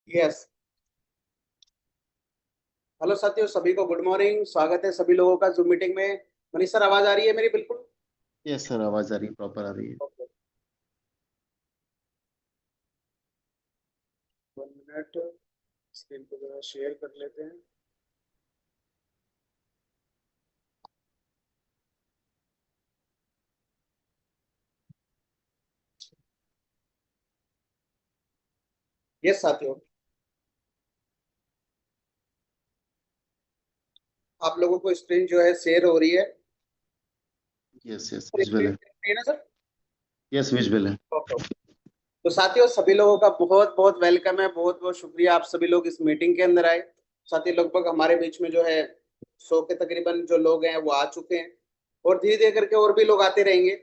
Yes. Hello साथियों, सभी को गुड मॉर्निंग। स्वागत है सभी लोगों का जूम मीटिंग में। मनीष सर, आवाज आ रही है मेरी? बिल्कुल। यस सर, आवाज आ रही है, प्रॉपर आ रही है। ओके। 1 मिनट। स्क्रीन को जरा शेयर कर लेते हैं। यस साथियों, आप लोगों को स्क्रीन जो है शेयर हो रही है। यस यस, विजुअल स्क्रीन है। है ना सर? यस, विजुअल है। ओके। तो साथियों, सभी लोगों का बहुत बहुत वेलकम है। बहुत बहुत शुक्रिया, आप सभी लोग इस मीटिंग के अंदर आए। साथियों, लगभग हमारे बीच में जो है 100 के तकरीबन जो लोग हैं वो आ चुके हैं, और धीरे धीरे करके और भी लोग आते रहेंगे,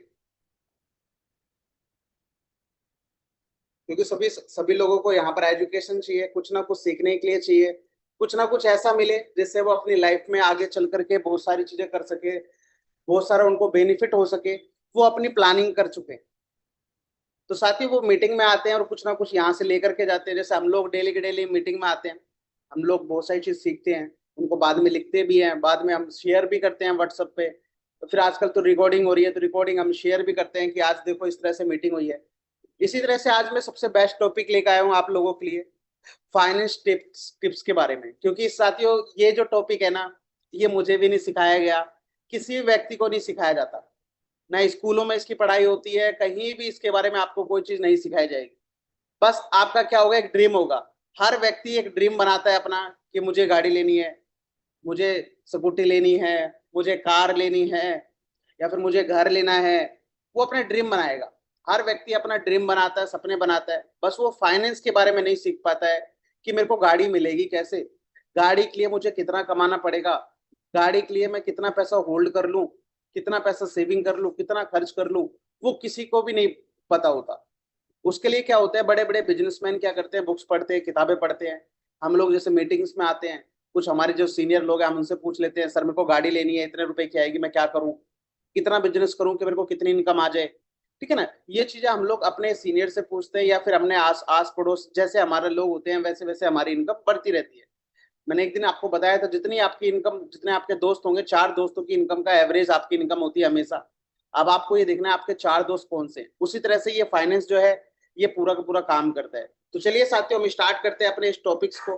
क्योंकि सभी सभी लोगों को यहाँ पर एजुकेशन चाहिए, कुछ ना कुछ सीखने के लिए चाहिए। कुछ ना कुछ ऐसा मिले जिससे वो अपनी लाइफ में आगे चल करके बहुत सारी चीजें कर सके, बहुत सारा उनको बेनिफिट हो सके। वो अपनी प्लानिंग कर चुके हैं। तो साथ ही वो मीटिंग में आते हैं और कुछ ना कुछ यहाँ से लेकर के जाते हैं। जैसे हम लोग डेली के डेली मीटिंग में आते हैं, हम लोग बहुत सारी चीज सीखते हैं, उनको बाद में लिखते भी हैं, बाद में हम शेयर भी करते हैं व्हाट्सएप पे। तो फिर आजकल तो रिकॉर्डिंग हो रही है, तो रिकॉर्डिंग हम शेयर भी करते हैं कि आज देखो इस तरह से मीटिंग हुई है। इसी तरह से आज मैं सबसे बेस्ट टॉपिक लेकर आया हूँ आप लोगों के लिए, फाइनेंस टिप्स टिप्स के बारे में। क्योंकि साथियों, ये जो टॉपिक है ना, ये मुझे भी नहीं सिखाया गया, किसी व्यक्ति को नहीं सिखाया जाता। ना स्कूलों में इसकी पढ़ाई होती है, कहीं भी इसके बारे में आपको कोई चीज नहीं सिखाई जाएगी। बस आपका क्या होगा, एक ड्रीम होगा। हर व्यक्ति एक ड्रीम बनाता है अपना, कि मुझे गाड़ी लेनी है, मुझे स्कूटी लेनी है, मुझे कार लेनी है, या फिर मुझे घर लेना है। वो अपने ड्रीम बनाएगा। हर व्यक्ति अपना ड्रीम बनाता है, सपने बनाता है। बस वो फाइनेंस के बारे में नहीं सीख पाता है कि मेरे को गाड़ी मिलेगी कैसे, गाड़ी के लिए मुझे कितना कमाना पड़ेगा, गाड़ी के लिए मैं कितना पैसा होल्ड कर लूं, कितना पैसा सेविंग कर लूं, कितना खर्च कर लूं। वो किसी को भी नहीं पता होता। उसके लिए क्या होता है, बड़े बड़े बिजनेसमैन क्या करते हैं, बुक्स पढ़ते हैं, किताबें पढ़ते हैं। हम लोग जैसे मीटिंग्स में आते हैं, कुछ हमारे जो सीनियर लोग हैं, हम उनसे पूछ लेते हैं, सर मेरे को गाड़ी लेनी है, इतने रुपए की आएगी, मैं क्या करूं, कितना बिजनेस करूं कि मेरे को कितनी इनकम आ जाए। ठीक है ना? ये चीजें हम लोग अपने सीनियर से पूछते हैं, या फिर हमने आस आस पड़ोस जैसे हमारे लोग होते हैं, वैसे वैसे हमारी इनकम बढ़ती रहती है। मैंने एक दिन आपको बताया था, जितनी आपकी इनकम, जितने आपके दोस्त होंगे, 4 दोस्तों की इनकम का एवरेज आपकी इनकम होती है हमेशा। अब आपको ये देखना है आपके 4 दोस्त कौन से हैं। उसी तरह से ये फाइनेंस जो है, ये पूरा का पूरा काम करता है। तो चलिए साथियों, हम स्टार्ट करते हैं अपने इस टॉपिक्स को।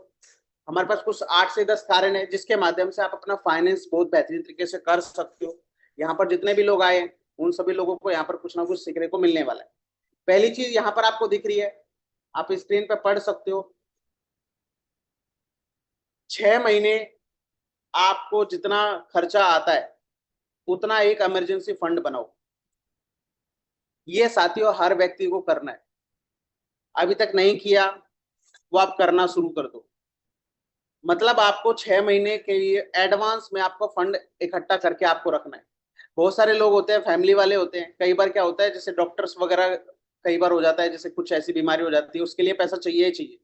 हमारे पास कुछ 8 से 10 कारण है जिसके माध्यम से आप अपना फाइनेंस बहुत बेहतरीन तरीके से कर सकते हो। यहाँ पर जितने भी लोग आए हैं, उन सभी लोगों को यहाँ पर कुछ ना कुछ सीखने को मिलने वाला है। पहली चीज यहाँ पर आपको दिख रही है, आप स्क्रीन पर पढ़ सकते हो। 6 महीने आपको जितना खर्चा आता है, उतना एक इमरजेंसी फंड बनाओ। ये साथियों हर व्यक्ति को करना है। अभी तक नहीं किया, वो आप करना शुरू कर दो। मतलब आपको 6 महीने के लिए एडवांस में आपको फंड इकट्ठा करके आपको रखना है। बहुत सारे लोग होते हैं, फैमिली वाले होते हैं, कई बार क्या होता है, जैसे डॉक्टर्स वगैरह, कई बार हो जाता है, जैसे कुछ ऐसी बीमारी हो जाती है, उसके लिए पैसा चाहिए ही चाहिए।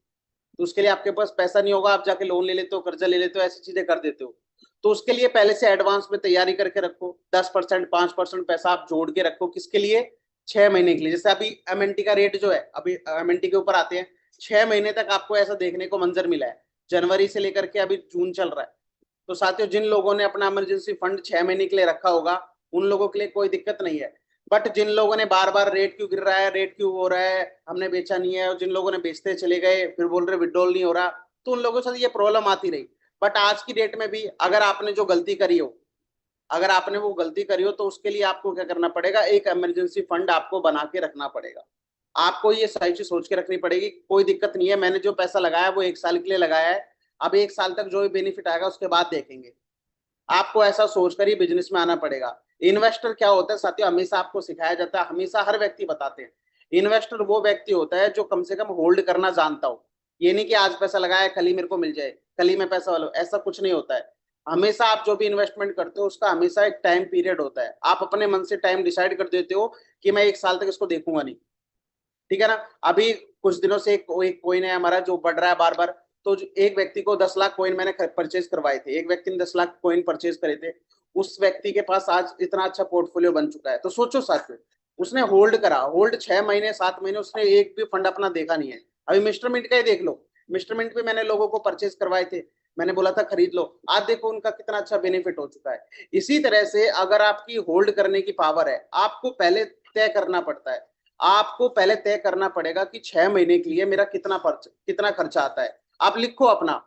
तो उसके लिए आपके पास पैसा नहीं होगा, आप जाके लोन ले लेते हो, कर्जा ले लेते हो, ऐसी चीजें कर देते हो। तो उसके लिए पहले से एडवांस में तैयारी करके रखो। 10%, 5% पैसा आप जोड़ के रखो, किसके लिए? 6 महीने के लिए। जैसे अभी एमएनटी का रेट जो है, अभी एमएनटी के ऊपर आते हैं, 6 महीने तक आपको ऐसा देखने को मंजर मिला है, जनवरी से लेकर के अभी जून चल रहा है। तो साथियों, जिन लोगों ने अपना इमरजेंसी फंड 6 महीने के लिए रखा होगा, उन लोगों के लिए कोई दिक्कत नहीं है। बट जिन लोगों ने बार बार रेट क्यों गिर रहा है, रेट क्यों हो रहा है, हमने बेचा नहीं है, और जिन लोगों ने बेचते चले गए, फिर बोल रहे विड्रॉल नहीं हो रहा, तो उन लोगों के साथ ये प्रॉब्लम आती रही। बट आज की डेट में भी अगर आपने जो गलती करी हो, अगर आपने वो गलती करी हो, तो उसके लिए आपको क्या करना पड़ेगा, एक इमरजेंसी फंड आपको बना के रखना पड़ेगा। आपको ये सही चीज सोच के रखनी पड़ेगी। कोई दिक्कत नहीं है, मैंने जो पैसा लगाया वो 1 साल के लिए लगाया है, अब 1 साल तक जो भी बेनिफिट आएगा उसके बाद देखेंगे। आपको ऐसा सोचकर ही बिजनेस में आना पड़ेगा। इन्वेस्टर क्या होता है साथियों, हमेशा आपको सिखाया जाता है, हमेशा हर व्यक्ति बताते हैं, इन्वेस्टर वो व्यक्ति होता है जो कम से कम होल्ड करना जानता हो। ये नहीं कि आज पैसा लगाया कल ही मेरे को मिल जाए, कल ही मैं पैसा वाला, ऐसा कुछ नहीं होता है। हमेशा आप जो भी इन्वेस्टमेंट करते हो, उसका हमेशा एक टाइम पीरियड होता है। आप अपने मन से टाइम डिसाइड कर देते हो कि मैं 1 साल तक इसको देखूंगा नहीं। ठीक है ना? अभी कुछ दिनों से एक कोइन है हमारा जो बढ़ रहा है बार बार। तो एक व्यक्ति को 10 लाख कोइन मैंने परचेज करवाए थे, एक व्यक्ति ने 10 लाख कोइन परचेज करे थे। उस व्यक्ति के पास आज इतना अच्छा पोर्टफोलियो बन चुका है। तो सोचो साथियों, उसने होल्ड करा, होल्ड 6 महीने 7 महीने, उसने एक भी फंड अपना देखा नहीं है। अभी मिस्टर मिंट का ही देख लो, मिस्टर मिंट पे मैंने लोगों को परचेज करवाए थे, मैंने बोला था खरीद लो, आज देखो उनका कितना अच्छा बेनिफिट हो चुका है। इसी तरह से अगर आपकी होल्ड करने की पावर है, आपको पहले तय करना पड़ता है, आपको पहले तय करना पड़ेगा कि 6 महीने के लिए मेरा कितना खर्चा आता है। आप लिखो अपना,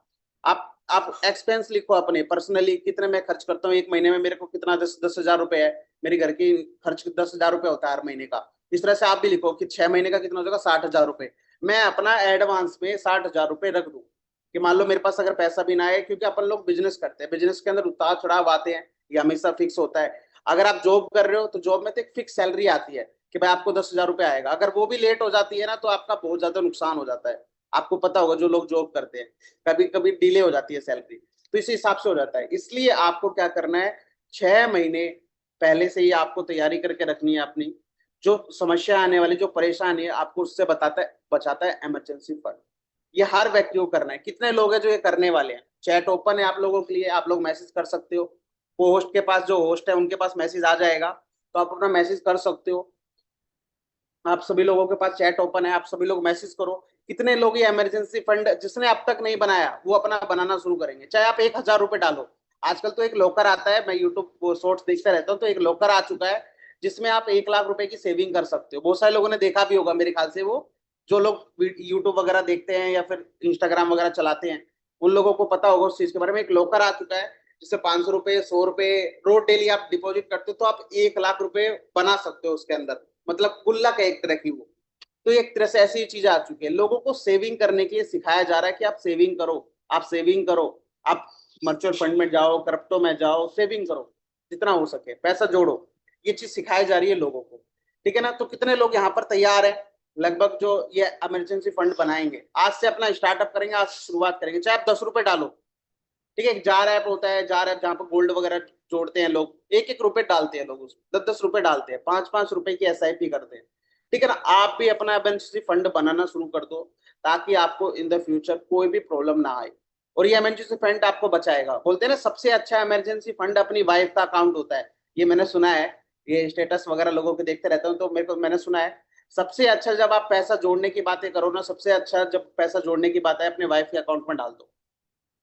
आप एक्सपेंस लिखो अपने पर्सनली, कितने मैं खर्च करता हूँ एक महीने में, मेरे को कितना 10,000 रुपए है, मेरे घर की खर्च 10,000 रुपए होता है हर महीने का। इस तरह से आप भी लिखो कि 6 महीने का कितना हो जाएगा, 60,000 रुपए। मैं अपना एडवांस में 60,000 रुपए रख दूं कि मान लो मेरे पास अगर पैसा भी ना आए, क्योंकि अपन लोग बिजनेस करते हैं, बिजनेस के अंदर उतार चढ़ाव आते हैं, ये हमेशा फिक्स होता है। अगर आप जॉब कर रहे हो तो जॉब में तो एक फिक्स सैलरी आती है कि भाई आपको 10,000 रुपए आएगा, अगर वो भी लेट हो जाती है ना तो आपका बहुत ज्यादा नुकसान हो जाता है। आपको पता होगा जो लोग जॉब करते हैं, कभी कभी डिले हो जाती है सैलरी, तो इस हिसाब से हो जाता है। इसलिए आपको क्या करना है, 6 महीने पहले से ही आपको तैयारी करके रखनी है अपनी। जो समस्या आने वाली, जो परेशानी है, आपको उससे बचाता है इमरजेंसी फंड। ये हर व्यक्ति को करना है। कितने लोग हैं जो ये करने वाले हैं? चैट ओपन है आप लोगों के लिए, आप लोग मैसेज कर सकते हो। होस्ट के पास, जो होस्ट है उनके पास मैसेज आ जाएगा, तो आप अपना मैसेज कर सकते हो। आप सभी लोगों के पास चैट ओपन है, आप सभी लोग मैसेज करो। कितने लोग ये इमरजेंसी फंड जिसने अब तक नहीं बनाया वो अपना बनाना शुरू करेंगे, चाहे आप 1,000 रुपए डालो। आजकल तो एक लॉकर आता है, मैं यूट्यूब शॉर्ट्स देखता रहता हूँ, तो एक लॉकर आ चुका है जिसमें आप 1,00,000 रुपए की सेविंग कर सकते हो। बहुत सारे लोगों ने देखा भी होगा मेरे ख्याल से, वो जो लोग यूट्यूब वगैरह देखते हैं या फिर इंस्टाग्राम वगैरह चलाते हैं, उन लोगों को पता होगा उस चीज के बारे में। एक लॉकर आ चुका है जिससे 500 रुपए, 100 रुपए रोज डेली आप डिपॉजिट करते हो, तो आप 1,00,000 रुपए बना सकते हो उसके अंदर। मतलब गुल्लक है एक तरह की वो। तो एक तरह से ऐसी चीजें आ चुकी है, लोगों को सेविंग करने के लिए सिखाया जा रहा है कि आप सेविंग करो, आप सेविंग करो, आप म्यूचुअल फंड में जाओ, क्रिप्टो में जाओ, सेविंग करो, जितना हो सके पैसा जोड़ो। ये चीज सिखाई जा रही है लोगों को, ठीक है ना। तो कितने लोग यहाँ पर तैयार है लगभग जो ये इमरजेंसी फंड बनाएंगे, आज से अपना स्टार्टअप करेंगे, आज से शुरुआत करेंगे। चाहे आप 10 रुपए डालो, ठीक है। जार ऐप होता है, जार ऐप जहाँ पर गोल्ड वगैरह जोड़ते हैं लोग, 1-1 रुपए डालते हैं लोग, उसमें 10-10 रुपए डालते हैं, 5-5 रुपए की SIP करते हैं, ठीक है ना। आप भी अपना इमरजेंसी फंड बनाना शुरू कर दो, ताकि आपको इन द फ्यूचर कोई भी प्रॉब्लम ना आए। और ये इमरजेंसी फंड आपको बचाएगा। बोलते हैं ना सबसे अच्छा इमरजेंसी फंड अपनी वाइफ का अकाउंट होता है, ये मैंने सुना है। ये स्टेटस वगैरह लोगों के देखते रहता हूँ, तो मैंने सुना है सबसे अच्छा जब आप पैसा जोड़ने की बातें करो ना, सबसे अच्छा जब पैसा जोड़ने की बात है अपने वाइफ के अकाउंट में डाल दो।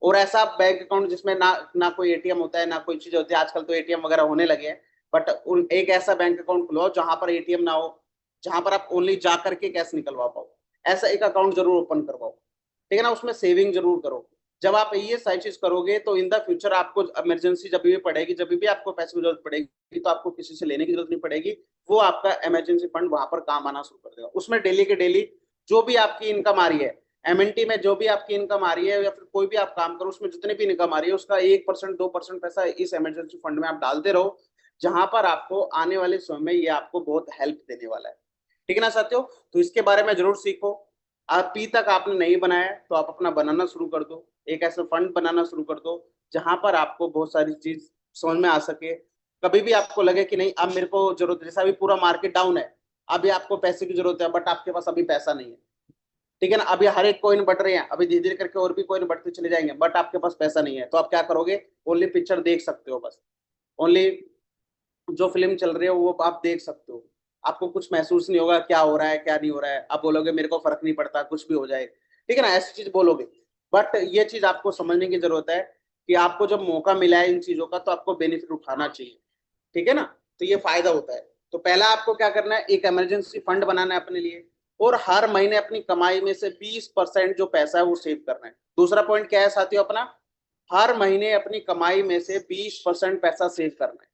और ऐसा बैंक अकाउंट जिसमें ना ना कोई ATM होता है, ना कोई चीज होती है, आजकल तो ATM वगैरह होने लगे हैं, बट एक ऐसा बैंक अकाउंट खुलवाओ जहां पर ATM ना हो, जहां पर आप ओनली जा करके कैश निकलवा पाओ। ऐसा एक अकाउंट जरूर ओपन करवाओ, ठीक है ना। उसमें सेविंग जरूर करो। जब आप ये सारी चीज करोगे तो इन द फ्यूचर आपको इमरजेंसी जब भी पड़ेगी, जब भी आपको पैसे की जरूरत पड़ेगी, तो आपको किसी से लेने की जरूरत नहीं पड़ेगी। वो आपका इमरजेंसी फंड वहां पर काम आना शुरू कर देगा। उसमें डेली के डेली जो भी आपकी इनकम आ रही है, MNT में जो भी आपकी इनकम आ रही है, या फिर कोई भी आप काम करो उसमें जितनी भी इनकम आ रही है, उसका 1%, 2% पैसा इस इमरजेंसी फंड में आप डालते रहो, जहां पर आपको आने वाले समय में ये आपको बहुत हेल्प देने वाला है, ठीक है ना साथियों। तो इसके बारे में जरूर सीखो। अभी तक आपने नहीं बनाया तो आप अपना बनाना शुरू कर दो, एक ऐसा फंड बनाना शुरू कर दो जहां पर आपको बहुत सारी चीज समझ में आ सके। कभी भी आपको लगे कि नहीं अब मेरे को जरूरत है, जैसा अभी पूरा मार्केट डाउन है, अभी आपको पैसे की जरूरत है, बट आपके पास अभी पैसा नहीं है, ठीक है ना। अभी हर एक कॉइन बढ़ रहे हैं, अभी धीरे धीरे करके और भी कॉइन बढ़ते चले जाएंगे, बट आपके पास पैसा नहीं है, तो आप क्या करोगे? ओनली पिक्चर देख सकते हो बस, ओनली जो फिल्म चल रही है वो आप देख सकते हो। आपको कुछ महसूस नहीं होगा क्या हो रहा है क्या नहीं हो रहा है, आप बोलोगे मेरे को फर्क नहीं पड़ता, कुछ भी हो जाए, ठीक है ना, ऐसी चीज बोलोगे। बट ये चीज आपको समझने की जरूरत है कि आपको जब मौका मिला है इन चीजों का, तो आपको बेनिफिट उठाना चाहिए, ठीक है ना। तो ये फायदा होता है। तो पहला आपको क्या करना है, एक इमरजेंसी फंड बनाना है अपने लिए, और हर महीने अपनी कमाई में से 20% जो पैसा है वो सेव करना है। दूसरा पॉइंट क्या है साथियों अपना, हर महीने अपनी कमाई में से 20% पैसा सेव करना है।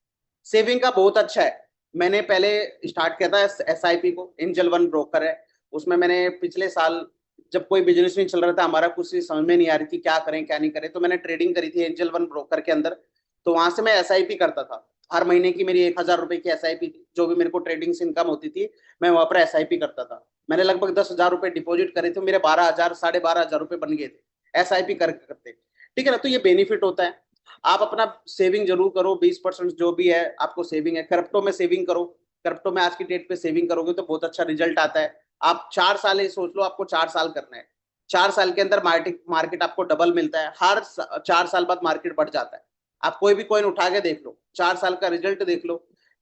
सेविंग का बहुत अच्छा है। मैंने पहले स्टार्ट किया था SIP को, एंजल वन ब्रोकर है, उसमें मैंने पिछले साल जब कोई बिजनेस नहीं चल रहा था हमारा, कुछ समझ में नहीं आ रही थी क्या करें क्या नहीं करें, तो मैंने ट्रेडिंग करी थी एंजल वन ब्रोकर के अंदर। तो वहां से मैं SIP करता था, हर महीने की मेरी 1,000 रुपए की SIP थी, जो भी मेरे को ट्रेडिंग से इनकम होती थी मैं वहां पर SIP करता था। मैंने लगभग 10,000 रुपए डिपॉजिट करे थे, मेरे 12,000 12,500 रुपए बन गए थे SIP करते, ठीक है ना। तो ये बेनिफिट होता है। आप अपना सेविंग जरूर करो, 20% जो भी है आपको सेविंग है। क्रिप्टो में सेविंग करो, क्रिप्टो में आज की डेट पे सेविंग करोगे तो बहुत अच्छा रिजल्ट आता है। आप 4 साल ये सोच लो, आपको 4 साल करना है, 4 साल के अंदर मार्केट आपको डबल मिलता है, हर 4 साल बाद मार्केट बढ़ जाता है। आप कोई भी कॉइन उठा के देख लो, 4 साल का रिजल्ट देख लो,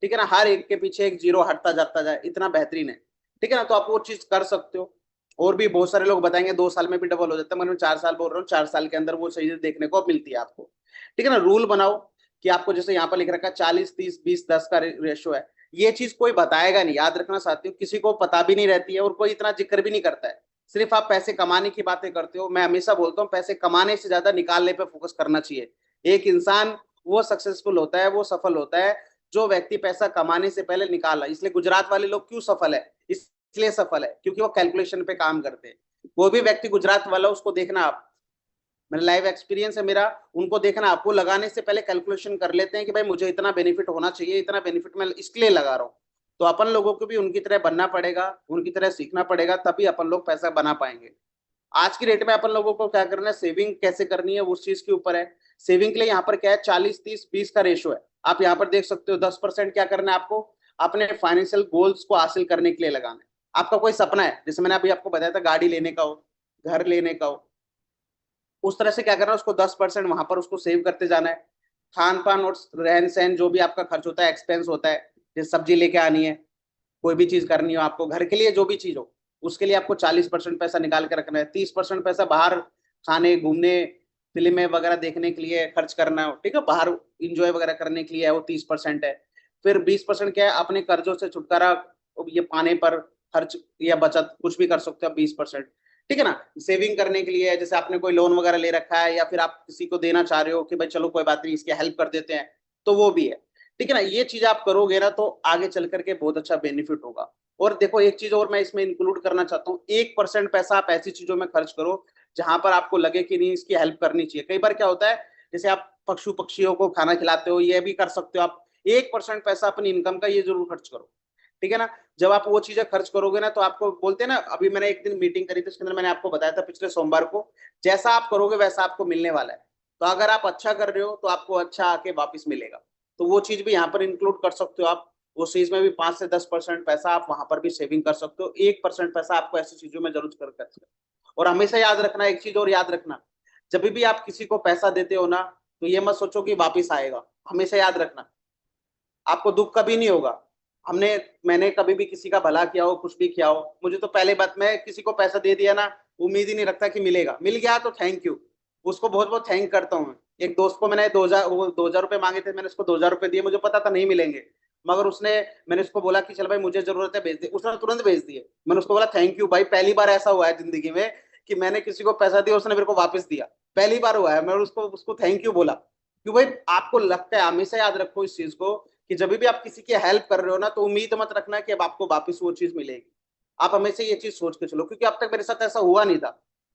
ठीक है ना, हर एक के पीछे एक जीरो हटता जाता जाए, इतना बेहतरीन है, ठीक है ना। तो आप वो चीज कर सकते हो। और भी बहुत सारे लोग बताएंगे 2 साल में भी डबल हो जाता है, मगर मैं 4 साल बोल रहा हूँ, 4 साल के अंदर वो चीजें देखने को मिलती है आपको। ठीक है ना, रूल बनाओ कि आपको जैसे यहाँ पर लिख रखा है 40 30 20 10 का रेशो है, ये चीज कोई बताएगा नहीं, याद रखना साथियों, किसी को पता भी नहीं रहती है और कोई इतना जिक्र भी नहीं करता है। सिर्फ आप पैसे कमाने की बातें करते हो। मैं हमेशा बोलता हूँ पैसे कमाने से ज्यादा निकालने पे फोकस करना चाहिए। एक इंसान वो सक्सेसफुल होता है, वो सफल होता है जो व्यक्ति पैसा कमाने से पहले निकाला। इसलिए गुजरात वाले लोग क्यों सफल है, इसलिए सफल है क्योंकि वो कैलकुलेशन पे काम करते हैं। वो भी व्यक्ति गुजरात वाला, उसको देखना आप, मेरा लाइव एक्सपीरियंस है मेरा, उनको देखना आप, वो लगाने से पहले कैलकुलेशन कर लेते हैं कि भाई मुझे इतना बेनिफिट होना चाहिए, इतना बेनिफिट मैं इसके लिए लगा रहा हूँ। तो अपन लोगों को भी उनकी तरह बनना पड़ेगा, उनकी तरह सीखना पड़ेगा, तभी अपन लोग पैसा बना पाएंगे। आज की डेट में अपन लोगों को क्या करना है, सेविंग कैसे करनी है उस चीज के ऊपर है। सेविंग के लिए यहाँ पर क्या है, 40 30 20 का रेशो है। आप यहाँ पर देख सकते हो 10% क्या करना है आपको, अपने फाइनेंशियल गोल्स को हासिल करने के लिए लगाना है। आपका कोई सपना है, जैसे मैंने अभी आपको बताया था, गाड़ी लेने का हो, घर लेने का हो, उस तरह से क्या करना है, उसको 10% वहां पर उसको सेव करते जाना है। खान पान और रहन सहन जो भी आपका खर्च होता है, एक्सपेंस होता है, जैसे सब्जी लेके आनी है, कोई भी चीज करनी हो आपको घर के लिए, जो भी चीज हो, उसके लिए आपको 40% पैसा निकाल के रखना है। 30% पैसा बाहर खाने घूमने, फिल्में वगैरह देखने के लिए खर्च करना है, ठीक है, बाहर इंजॉय वगैरह करने के लिए है, वो 30% है। फिर 20% क्या है, अपने कर्जों से छुटकारा ये पाने पर खर्च या बचत कुछ भी कर सकते हो आप, 20%। ठीक है ना, सेविंग करने के लिए जैसे आपने कोई लोन वगैरह ले रखा है या फिर आप किसी को देना चाह रहे हो कि भाई चलो कोई बात नहीं इसकी हेल्प कर देते हैं, तो वो भी है। ठीक है ना, ये चीज आप करोगे ना तो आगे चल करके बहुत अच्छा बेनिफिट होगा। और देखो एक चीज और मैं इसमें इंक्लूड करना चाहता हूँ, 1% पैसा आप ऐसी चीजों में खर्च करो जहां पर आपको लगे कि नहीं इसकी हेल्प करनी चाहिए। कई बार क्या होता है, जैसे आप पशु पक्षियों को खाना खिलाते हो, ये भी कर सकते हो आप। 1% पैसा अपनी इनकम का ये जरूर खर्च करो। ठीक है ना, जब आप वो चीजें खर्च करोगे ना तो आपको बोलते हैं ना, अभी मैंने एक दिन मीटिंग करी थी उसके अंदर मैंने आपको बताया था पिछले सोमवार को, जैसा आप करोगे वैसा आपको मिलने वाला है। तो अगर आप अच्छा कर रहे हो तो आपको अच्छा आके वापस मिलेगा। तो वो चीज भी यहाँ पर इंक्लूड कर सकते हो आप। उस चीज में भी 5 से 10% पैसा आप वहां पर भी सेविंग कर सकते हो। 1% पैसा आपको ऐसी चीजों में जरूर कर सकते हो। और हमेशा याद रखना, एक चीज और याद रखना, जब भी आप किसी को पैसा देते हो ना, तो ये मत सोचो कि वापिस आएगा। हमेशा याद रखना, आपको दुख कभी नहीं होगा। मैंने कभी भी किसी का भला किया हो, कुछ भी किया हो, मुझे तो पहले बात, मैं किसी को पैसा दे दिया ना, उम्मीद ही नहीं रखता कि मिलेगा, मिल गया तो थैंक यू, उसको बहुत बहुत थैंक करता हूँ मैं। एक दोस्त को मैंने 2000 रुपये मांगे थे, मैंने उसको 2000 रुपये दिए, मुझे पता था नहीं मिलेंगे, मगर मैंने उसको बोला कि चल भाई मुझे जरूरत है भेज दे, उसने तुरंत भेज दिए। मैंने उसको बोला थैंक यू भाई, पहली बार ऐसा हुआ है जिंदगी में कि मैंने किसी को पैसा दिया उसने मेरे को वापस दिया, पहली बार हुआ है। मैं उसको उसको थैंक यू बोला। क्यों भाई, आपको लगता है, हमेशा याद रखो इस चीज को कि जब भी आप किसी की हेल्प कर रहे हो ना, तो उम्मीद मत रखना कि अब आपको वापस वो चीज मिलेगी। आप हमेशा ये चीज सोच के चलो, क्योंकि अब तक मेरे साथ ऐसा हुआ नहीं था।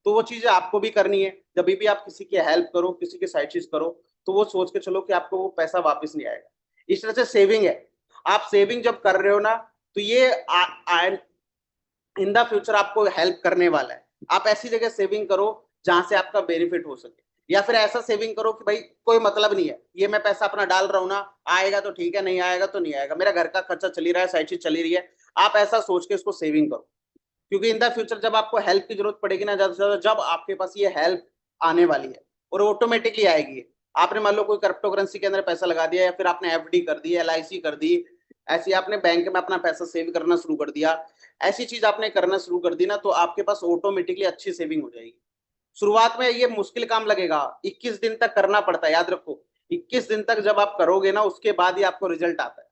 तो वो चीजें आपको भी करनी है, जब भी आप किसी की हेल्प करो, किसी की साइड चीज करो, तो वो सोच के चलो कि आपको वो पैसा वापस नहीं आएगा। इस तरह से सेविंग है। आप सेविंग जब कर रहे हो ना, तो ये इन द फ्यूचर आपको हेल्प करने वाला है। आप ऐसी जगह सेविंग करो जहां से आपका बेनिफिट हो सके, या फिर ऐसा सेविंग करो कि भाई कोई मतलब नहीं है, ये मैं पैसा अपना डाल रहा हूँ ना, आएगा तो ठीक है, नहीं आएगा तो नहीं आएगा, मेरा घर का खर्चा चली रहा है, साइड चीज चली रही है। आप ऐसा सोच के इसको सेविंग करो, क्योंकि इन द फ्यूचर जब आपको हेल्प की जरूरत पड़ेगी ना, ज्यादा से ज्यादा जब आपके पास ये हेल्प आने वाली है, और ऑटोमेटिकली आएगी। आपने मान लो कोई क्रिप्टो करेंसी के अंदर पैसा लगा दिया, या फिर आपने एफडी कर दी, एलआईसी कर दी, ऐसी आपने बैंक में अपना पैसा सेव करना शुरू कर दिया, ऐसी चीज आपने करना शुरू कर दी ना, तो आपके पास ऑटोमेटिकली अच्छी सेविंग हो जाएगी। शुरुआत में ये मुश्किल काम लगेगा, 21 दिन तक करना पड़ता है, याद रखो। 21 दिन तक जब आप करोगे ना, उसके बाद ही आपको रिजल्ट आता है।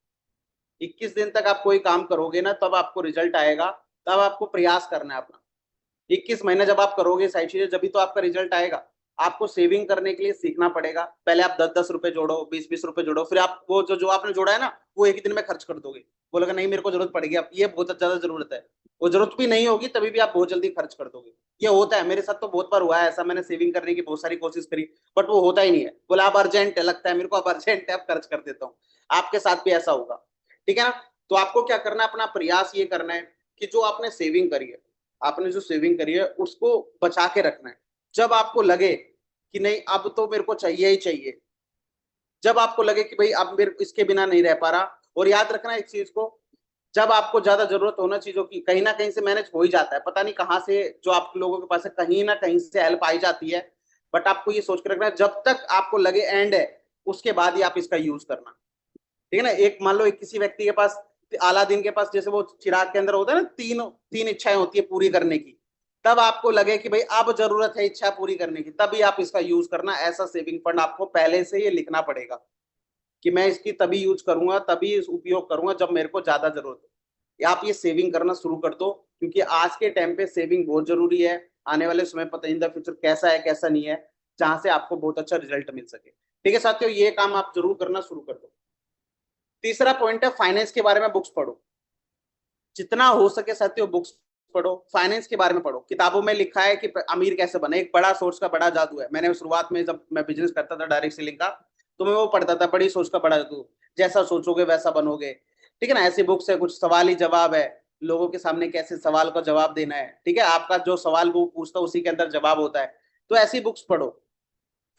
21 दिन तक आप कोई काम करोगे ना, तब आपको रिजल्ट आएगा। तब आपको प्रयास करना है अपना। 21 महीने जब आप करोगे सारी चीजें, जब भी तो आपका रिजल्ट आएगा। आपको सेविंग करने के लिए सीखना पड़ेगा। पहले आप 10 10 रुपए जोड़ो, 20 20 रुपए जोड़ो, फिर आप वो जो जो आपने जोड़ा है ना, वो एक ही दिन में खर्च कर दोगे। बोलोगे नहीं मेरे को जरूरत पड़ेगी, अब ये बहुत ज्यादा जरूरत है, वो जरूरत भी नहीं होगी, तभी भी आप बहुत जल्दी खर्च कर दोगे। ये होता है, मेरे साथ तो बहुत बार हुआ है ऐसा, मैंने सेविंग करने की बहुत सारी कोशिश करी, बट वो होता ही नहीं है। बोला अब अर्जेंट है, लगता है मेरे को अब अर्जेंट है, अब खर्च कर देता हूँ। आपके साथ भी ऐसा होगा, ठीक है ना। तो आपको क्या करना है, अपना प्रयास ये करना है कि जो आपने सेविंग करी है, आपने जो सेविंग करी है उसको बचा के रखना है। जब आपको लगे कि नहीं अब तो मेरे को चाहिए ही चाहिए, जब आपको लगे कि भाई अब मेरे इसके बिना नहीं रह पा रहा, और याद रखना एक चीज को, जब आपको ज्यादा जरूरत होना चीजों की, कहीं ना कहीं से मैनेज हो ही जाता है, पता नहीं कहाँ से जो आप लोगों के पास है, कहीं ना कहीं से हेल्प आई जाती है। बट आपको ये सोच के रखना है, जब तक आपको लगे एंड है, उसके बाद ही आप इसका यूज करना। ठीक है ना, एक मान लो एक किसी व्यक्ति के पास, अलादीन के पास जैसे वो चिराग के अंदर होता है ना, तीन तीन इच्छाएं होती है पूरी करने की, तब आपको लगे कि भाई अब जरूरत है इच्छा पूरी करने की, तभी आप इसका यूज करना। ऐसा सेविंग फंड आपको पहले से ये लिखना पड़ेगा कि मैं इसकी तभी यूज करूंगा, तभी इस उपयोग करूंगा जब मेरे को ज्यादा जरूरत है। या आप ये सेविंग करना शुरू कर दो, क्योंकि आज के टाइम पे सेविंग बहुत जरूरी है। आने वाले समय पता नहीं फ्यूचर कैसा है कैसा नहीं है, जहां से आपको बहुत अच्छा रिजल्ट मिल सके। ठीक है साथियों, ये काम आप जरूर करना शुरू कर दो। तीसरा पॉइंट है फाइनेंस के बारे में बुक्स पढ़ो। जितना हो सके साथियों बुक्स पढ़ो, फाइनेंस के बारे में पढ़ो। किताबों में लिखा है कि अमीर कैसे बने, एक बड़ा सोच का बड़ा जादू है। मैंने शुरुआत में जब मैं बिजनेस करता था डायरेक्ट सेलिंग का, तो मैं वो पढ़ता था, बड़ी सोच का बड़ा जादू, जैसा सोचोगे वैसा बनोगे। ठीक है ना, ऐसी बुक्स है, कुछ सवाल ही जवाब है, लोगों के सामने कैसे सवाल का जवाब देना है। ठीक है, आपका जो सवाल वो पूछता है उसी के अंदर जवाब होता है। तो ऐसी बुक्स पढ़ो।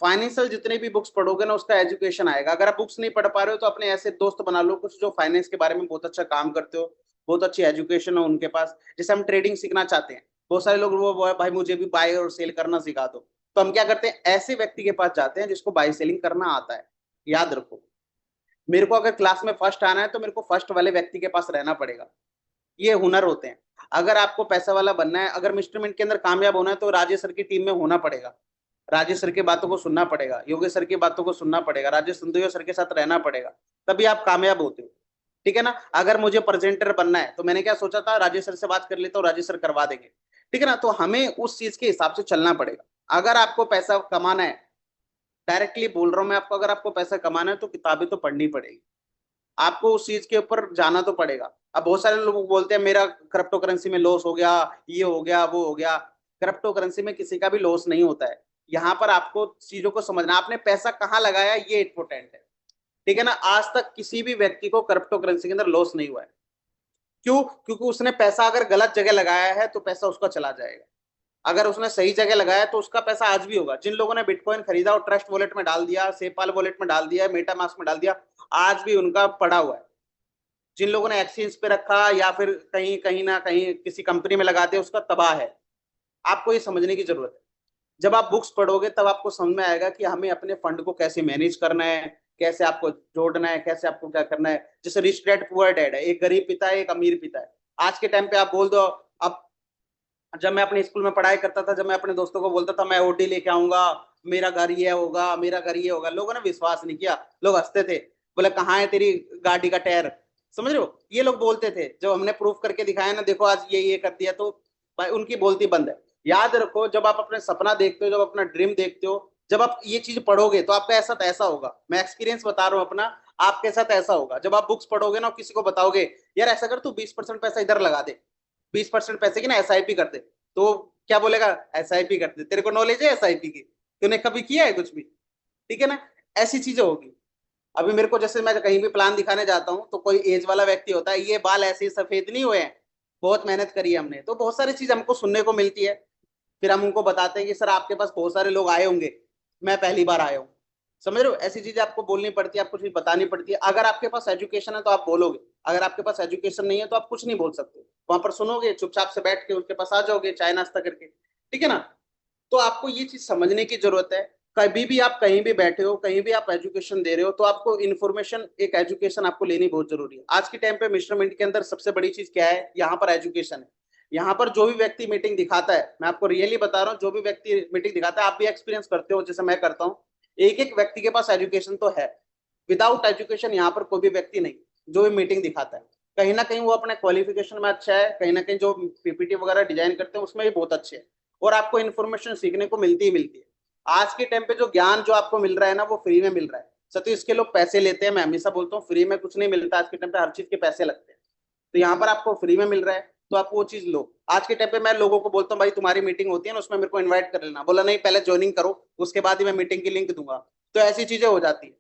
फाइनेंशियल जितने भी बुक्स पढ़ोगे ना उसका एजुकेशन आएगा। अगर आप बुक्स नहीं पढ़ पा रहे हो तो अपने ऐसे दोस्त बना लो कुछ जो फाइनेंस के बारे में बहुत अच्छा काम करते हो, बहुत अच्छी एजुकेशन हो उनके पास। जैसे हम ट्रेडिंग सीखना चाहते हैं, बहुत सारे लोग वो भाई मुझे भी बाय और सेल करना सिखा दो, तो हम क्या करते हैं, ऐसे व्यक्ति के पास जाते हैं जिसको बाय सेलिंग करना आता है। याद रखो, मेरे को अगर क्लास में फर्स्ट आना है तो मेरे को फर्स्ट वाले व्यक्ति के पास रहना पड़ेगा। ये हुनर होते हैं। अगर आपको पैसा वाला बनना है, अगर मिस्टर मिंट के अंदर कामयाब होना है तो राजेश सर की टीम में होना पड़ेगा। राजेश सर की बातों को सुनना पड़ेगा, योगेश सर की बातों को सुनना पड़ेगा, राजेश सिंधु सर के साथ रहना पड़ेगा, तभी आप कामयाब होते हो। ठीक है ना। अगर मुझे प्रेजेंटर बनना है तो मैंने क्या सोचा था, राजेश सर से बात कर लेता हूँ, राजेश सर करवा देंगे। ठीक है ना, तो हमें उस चीज के हिसाब से चलना पड़ेगा। अगर आपको पैसा कमाना है, डायरेक्टली बोल रहा हूं मैं आपको, अगर आपको पैसा कमाना है तो किताबें तो पढ़नी पड़ेगी, आपको उस चीज के ऊपर जाना तो पड़ेगा। अब बहुत सारे लोग बोलते हैं मेरा क्रिप्टो करेंसी में लॉस हो गया, ये हो गया वो हो गया। क्रिप्टो करेंसी में किसी का भी लॉस नहीं होता है। यहाँ पर आपको चीजों को समझना, आपने पैसा कहाँ लगाया ये इंपॉर्टेंट है। ठीक है ना, आज तक किसी भी व्यक्ति को क्रिप्टो करेंसी के अंदर लॉस नहीं हुआ है। क्यों? क्योंकि उसने पैसा अगर गलत जगह लगाया है तो पैसा उसका चला जाएगा। अगर उसने सही जगह लगाया तो उसका पैसा आज भी होगा। जिन लोगों ने बिटकॉइन खरीदा और ट्रस्ट वॉलेट में डाल दिया, सेपाल वॉलेट में डाल दिया, मेटामास्क में डाल दिया, आज भी उनका पड़ा हुआ है। जिन लोगों ने एक्सचेंज पे रखा या फिर कहीं कहीं ना कहीं किसी कंपनी में लगा दिया, उसका तबाह है। आपको ये समझने की जरूरत है। जब आप बुक्स पढ़ोगे तब आपको समझ में आएगा कि हमें अपने फंड को कैसे मैनेज करना है, कैसे आपको जोड़ना है, कैसे आपको क्या करना है। जैसे रिच डैड पुअर डैड है, एक गरीब पिता है एक अमीर पिता है। आज के टाइम पे आप बोल दो, अब जब मैं अपने स्कूल में पढ़ाई करता था, जब मैं अपने दोस्तों को बोलता था मैं ओडी लेके आऊंगा, मेरा घर ये होगा, मेरा घर ये होगा, लोगों ने विश्वास नहीं किया, लोग हंसते थे, बोले कहाँ है तेरी गाड़ी का टायर। समझ रहे हो, ये लोग बोलते थे। जब हमने प्रूफ करके दिखाया ना, देखो आज ये कर दिया, तो भाई उनकी बोलती बंद है। याद रखो, जब आप अपने सपना देखते हो, जब अपना ड्रीम देखते हो, जब आप ये चीज पढ़ोगे तो आपका ऐसा ऐसा होगा। मैं एक्सपीरियंस बता रहा हूँ अपना, आपके साथ ऐसा होगा। जब आप बुक्स पढ़ोगे ना, किसी को बताओगे यार ऐसा कर, तू 20% पैसा इधर लगा दे, 20% पैसे की ना एसआईपी कर दे, तो क्या बोलेगा, एसआईपी कर दे, तेरे को नॉलेज है एसआईपी की, तूने कभी किया है कुछ भी। ठीक है ना, ऐसी चीजें होगी। अभी मेरे को जैसे मैं कहीं भी प्लान दिखाने जाता हूँ तो कोई एज वाला व्यक्ति होता है, ये बाल ऐसे ही सफेद नहीं हुए हैं, बहुत मेहनत करी है हमने, तो बहुत सारी चीज हमको सुनने को मिलती है। फिर हम उनको बताते हैं कि सर आपके पास बहुत सारे लोग आए होंगे, मैं पहली बार आया हूँ। समझ रहे हो, ऐसी चीजें आपको बोलनी पड़ती है, आपको चीज बतानी पड़ती है। अगर आपके पास एजुकेशन है तो आप बोलोगे, अगर आपके पास एजुकेशन नहीं है तो आप कुछ नहीं बोल सकते। वहां पर सुनोगे, चुपचाप से बैठ के उनके पास आ जाओगे चाय नाश्ता करके। ठीक है ना, तो आपको ये चीज समझने की जरूरत है। कभी भी आप कहीं भी बैठे हो, कहीं भी आप एजुकेशन दे रहे हो, तो आपको इन्फॉर्मेशन, एक एजुकेशन आपको लेनी बहुत जरूरी है। आज के टाइम पे मेजरमेंट के अंदर सबसे बड़ी चीज क्या है, यहाँ पर एजुकेशन है। यहाँ पर जो भी व्यक्ति मीटिंग दिखाता है, मैं आपको रियली बता रहा हूँ, जो भी व्यक्ति मीटिंग दिखाता है, आप भी एक्सपीरियंस करते हो जैसे मैं करता हूँ, एक एक व्यक्ति के पास एजुकेशन तो है। विदाउट एजुकेशन यहाँ पर कोई भी व्यक्ति नहीं जो भी मीटिंग दिखाता है। कहीं ना कहीं वो अपने क्वालिफिकेशन में अच्छा है, कहीं ना कहीं जो पीपीटी वगैरह डिजाइन करते हैं उसमें भी बहुत अच्छे है, और आपको इन्फॉर्मेशन सीखने को मिलती ही मिलती है। आज के टाइम पे जो ज्ञान जो आपको मिल रहा है ना, वो फ्री में मिल रहा है। सत्य, इसके लोग पैसे लेते हैं, मैं हमेशा बोलता हूँ फ्री में कुछ नहीं मिलता। आज के टाइम पे हर चीज के पैसे लगते हैं, तो यहाँ पर आपको फ्री में मिल रहा है, तो आप वो चीज लो। आज के टाइम पे मैं लोगों को बोलता हूँ भाई तुम्हारी मीटिंग होती है ना, उसमें मेरे को इन्वाइट कर लेना, बोला नहीं पहले ज्वाइनिंग करो, उसके बाद ही मैं मीटिंग की लिंक दूंगा। तो ऐसी चीजें हो जाती है।